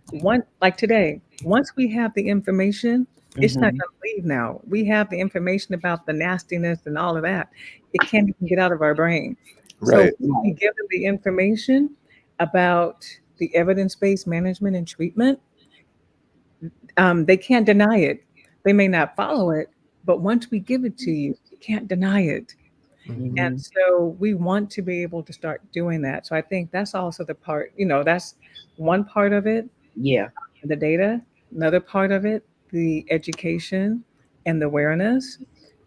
Speaker 2: today, once we have the information, it's not
Speaker 4: Mhm.
Speaker 2: going to leave now. We have the information about the nastiness and all of that. It can't even get out of our brain. So
Speaker 3: Right.
Speaker 2: we
Speaker 4: Right.
Speaker 2: give them the information about the evidence-based management and treatment. They can't deny it. They may not follow it, but once we give it to you, you can't deny it.
Speaker 3: Mhm.
Speaker 2: And
Speaker 4: Mhm.
Speaker 2: so we want to be able to start doing that. So I think that's also the part, that's one part of it,
Speaker 4: Yeah.
Speaker 2: the data, another part of it, the education and the awareness.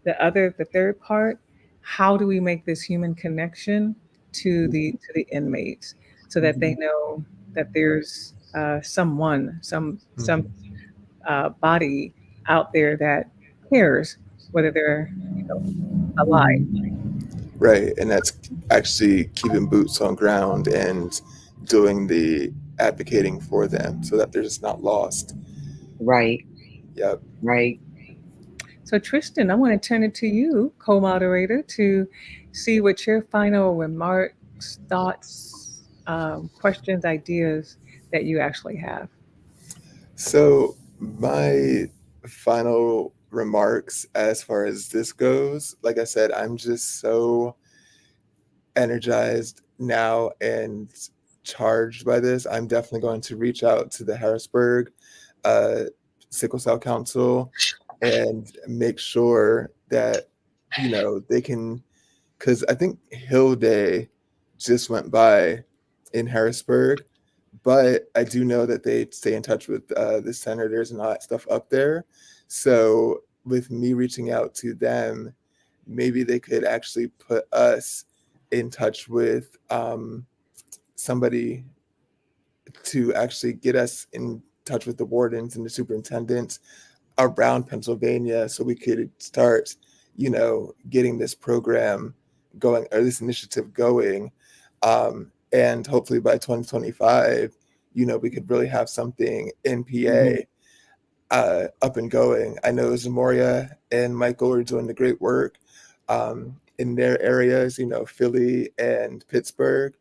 Speaker 2: The third part, how do we make this human connection to the inmates so that they
Speaker 4: Mhm.
Speaker 2: know that there's some
Speaker 3: Mhm.
Speaker 2: body out there that cares whether they're alive.
Speaker 3: Right, and that's actually keeping boots on ground and doing the advocating for them so that they're just not lost.
Speaker 4: Right.
Speaker 3: Yep.
Speaker 4: Right.
Speaker 2: So, Tristan, I want to turn it to you, co moderator, to see what your final remarks, thoughts, questions, ideas that you actually have.
Speaker 3: So my final remarks as far as this goes, like I said, I'm just so energized now and charged by this. I'm definitely going to reach out to the Harrisburg uh, Sickle Cell Council and make sure that, they can, because I think Hill Day just went by in Harrisburg, but I do know that they stay in touch with the senators and all that stuff up there. So with me reaching out to them, maybe they could actually put us in touch with somebody to actually get us in touch with the wardens and the superintendents around Pennsylvania so we could start, getting this program going or this initiative going. And hopefully by 2025, we could really have something in
Speaker 4: Mhm.
Speaker 3: PA up and going. I know Zamoria and Michael are doing the great work in their areas, Philly and Pittsburgh.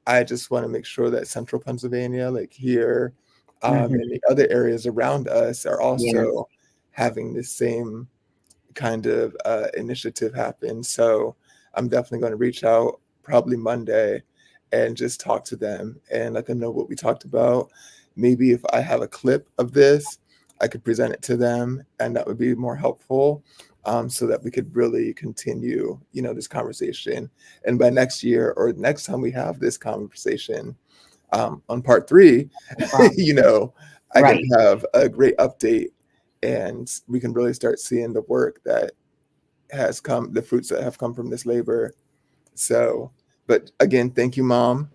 Speaker 3: I just want to make sure that central Pennsylvania, like here,
Speaker 4: Mhm.
Speaker 3: and the other areas around us are
Speaker 4: Yes.
Speaker 3: also having the same kind of initiative happen. So I'm definitely going to reach out probably Monday and just talk to them and let them know what we talked about. Maybe if I have a clip of this, I could present it to them, and that would be more helpful, so that we could really continue, this conversation. And by next year or next time we have this conversation, on part 3,
Speaker 4: No problem.
Speaker 3: you know, I can
Speaker 4: Right.
Speaker 3: have a great update and we can really start seeing the work that has come, the fruits that have come from this labor. So, but again, thank you, Mom,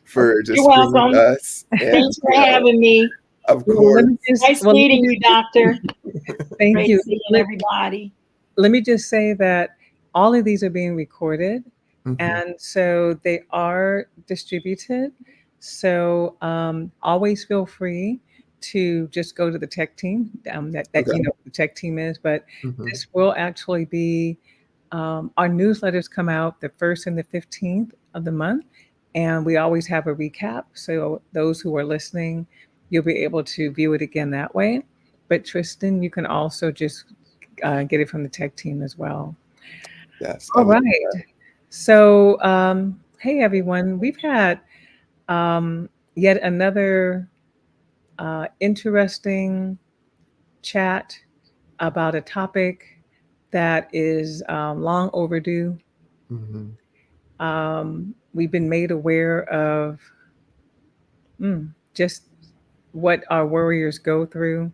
Speaker 3: for
Speaker 4: You're
Speaker 3: just being with
Speaker 4: welcome.
Speaker 3: us. And,
Speaker 4: Thanks for having me.
Speaker 3: of
Speaker 2: Well, let
Speaker 3: course,
Speaker 2: me just
Speaker 4: Nice meeting you, doctor.
Speaker 2: thank
Speaker 4: Great
Speaker 2: you.
Speaker 4: seeing
Speaker 2: Let,
Speaker 4: everybody.
Speaker 2: let me just say that all of these are being recorded,
Speaker 3: Mhm.
Speaker 2: and so they are distributed. So always feel free to just go to the tech team, that
Speaker 3: Okay.
Speaker 2: you know what the tech team is. But
Speaker 3: Mhm.
Speaker 2: this will actually be our newsletters come out the 1st and the 15th of the month, and we always have a recap. So those who are listening, you'll be able to view it again that way. But Tristan, you can also just get it from the tech team as well.
Speaker 3: Yes, I
Speaker 2: All
Speaker 3: would.
Speaker 2: right. So, hey everyone, we've had yet another interesting chat about a topic that is long overdue.
Speaker 3: Mhm.
Speaker 2: We've been made aware of just what our warriors go through,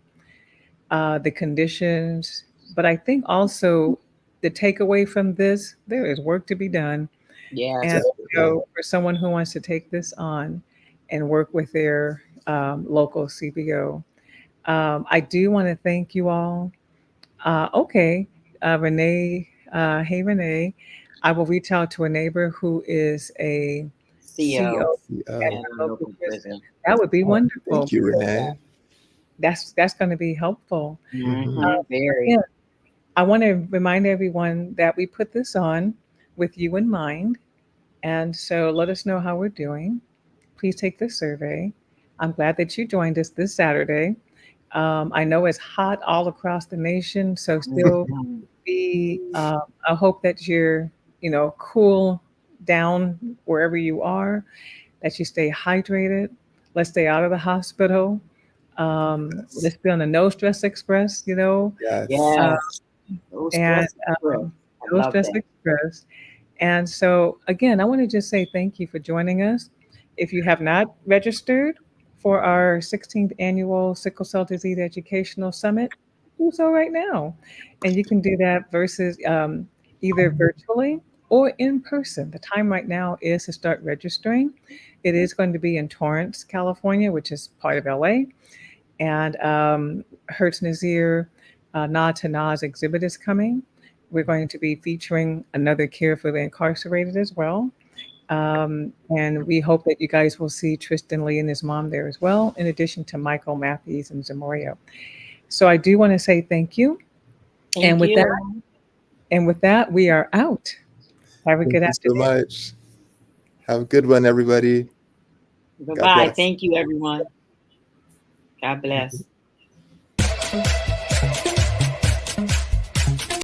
Speaker 2: the conditions, but I think also the takeaway from this, there is work to be done. And
Speaker 4: Yes.
Speaker 3: Definitely.
Speaker 2: so, for someone who wants to take this on and work with their local CBO, I do want to thank you all. Okay, Renee, hey Renee, I will reach out to a neighbor who is a
Speaker 4: CO
Speaker 2: CO at
Speaker 3: CEO.
Speaker 4: at
Speaker 2: the
Speaker 4: our
Speaker 2: local
Speaker 4: local
Speaker 2: prison.
Speaker 4: prison.
Speaker 2: That would be
Speaker 3: Oh,
Speaker 2: wonderful.
Speaker 3: thank you, Renee.
Speaker 2: That's going to be helpful.
Speaker 3: Mhm.
Speaker 4: Very.
Speaker 2: Yeah, I want to remind everyone that we put this on with you in mind. And so let us know how we're doing. Please take the survey. I'm glad that you joined us this Saturday. I know it's hot all across the nation, so still
Speaker 4: Mhm.
Speaker 2: be, I hope that you're, cool down wherever you are, that you stay hydrated. Let's stay out of the hospital.
Speaker 3: Yes.
Speaker 2: Let's be on the no stress express,
Speaker 3: Yes.
Speaker 2: uh,
Speaker 4: Yes. No
Speaker 2: and
Speaker 4: stress express.
Speaker 2: um,
Speaker 4: I
Speaker 2: no
Speaker 4: love
Speaker 2: stress
Speaker 4: that.
Speaker 2: express. And so, again, I want to just say thank you for joining us. If you have not registered for our 16th annual Sickle Cell Disease Educational Summit, do so right now. And you can do that versus either virtually or in person. The time right now is to start registering. It is going to be in Torrance, California, which is part of LA. And Hertz Nazir Nod to Nas exhibit is coming. we're going to be featuring another care for the incarcerated as well. And we hope that you guys will see Tristan Lee and his mom there as well, in addition to Michael Matthews and Zamoria. So I do want to say thank you. And
Speaker 4: Thank
Speaker 2: with that,
Speaker 4: you.
Speaker 2: we are out. Have a
Speaker 3: Thank
Speaker 2: good
Speaker 3: you so
Speaker 2: afternoon.
Speaker 3: much. Have a good one, everybody. God
Speaker 4: Bye-bye.
Speaker 3: bless.
Speaker 4: Thank you, everyone. God bless.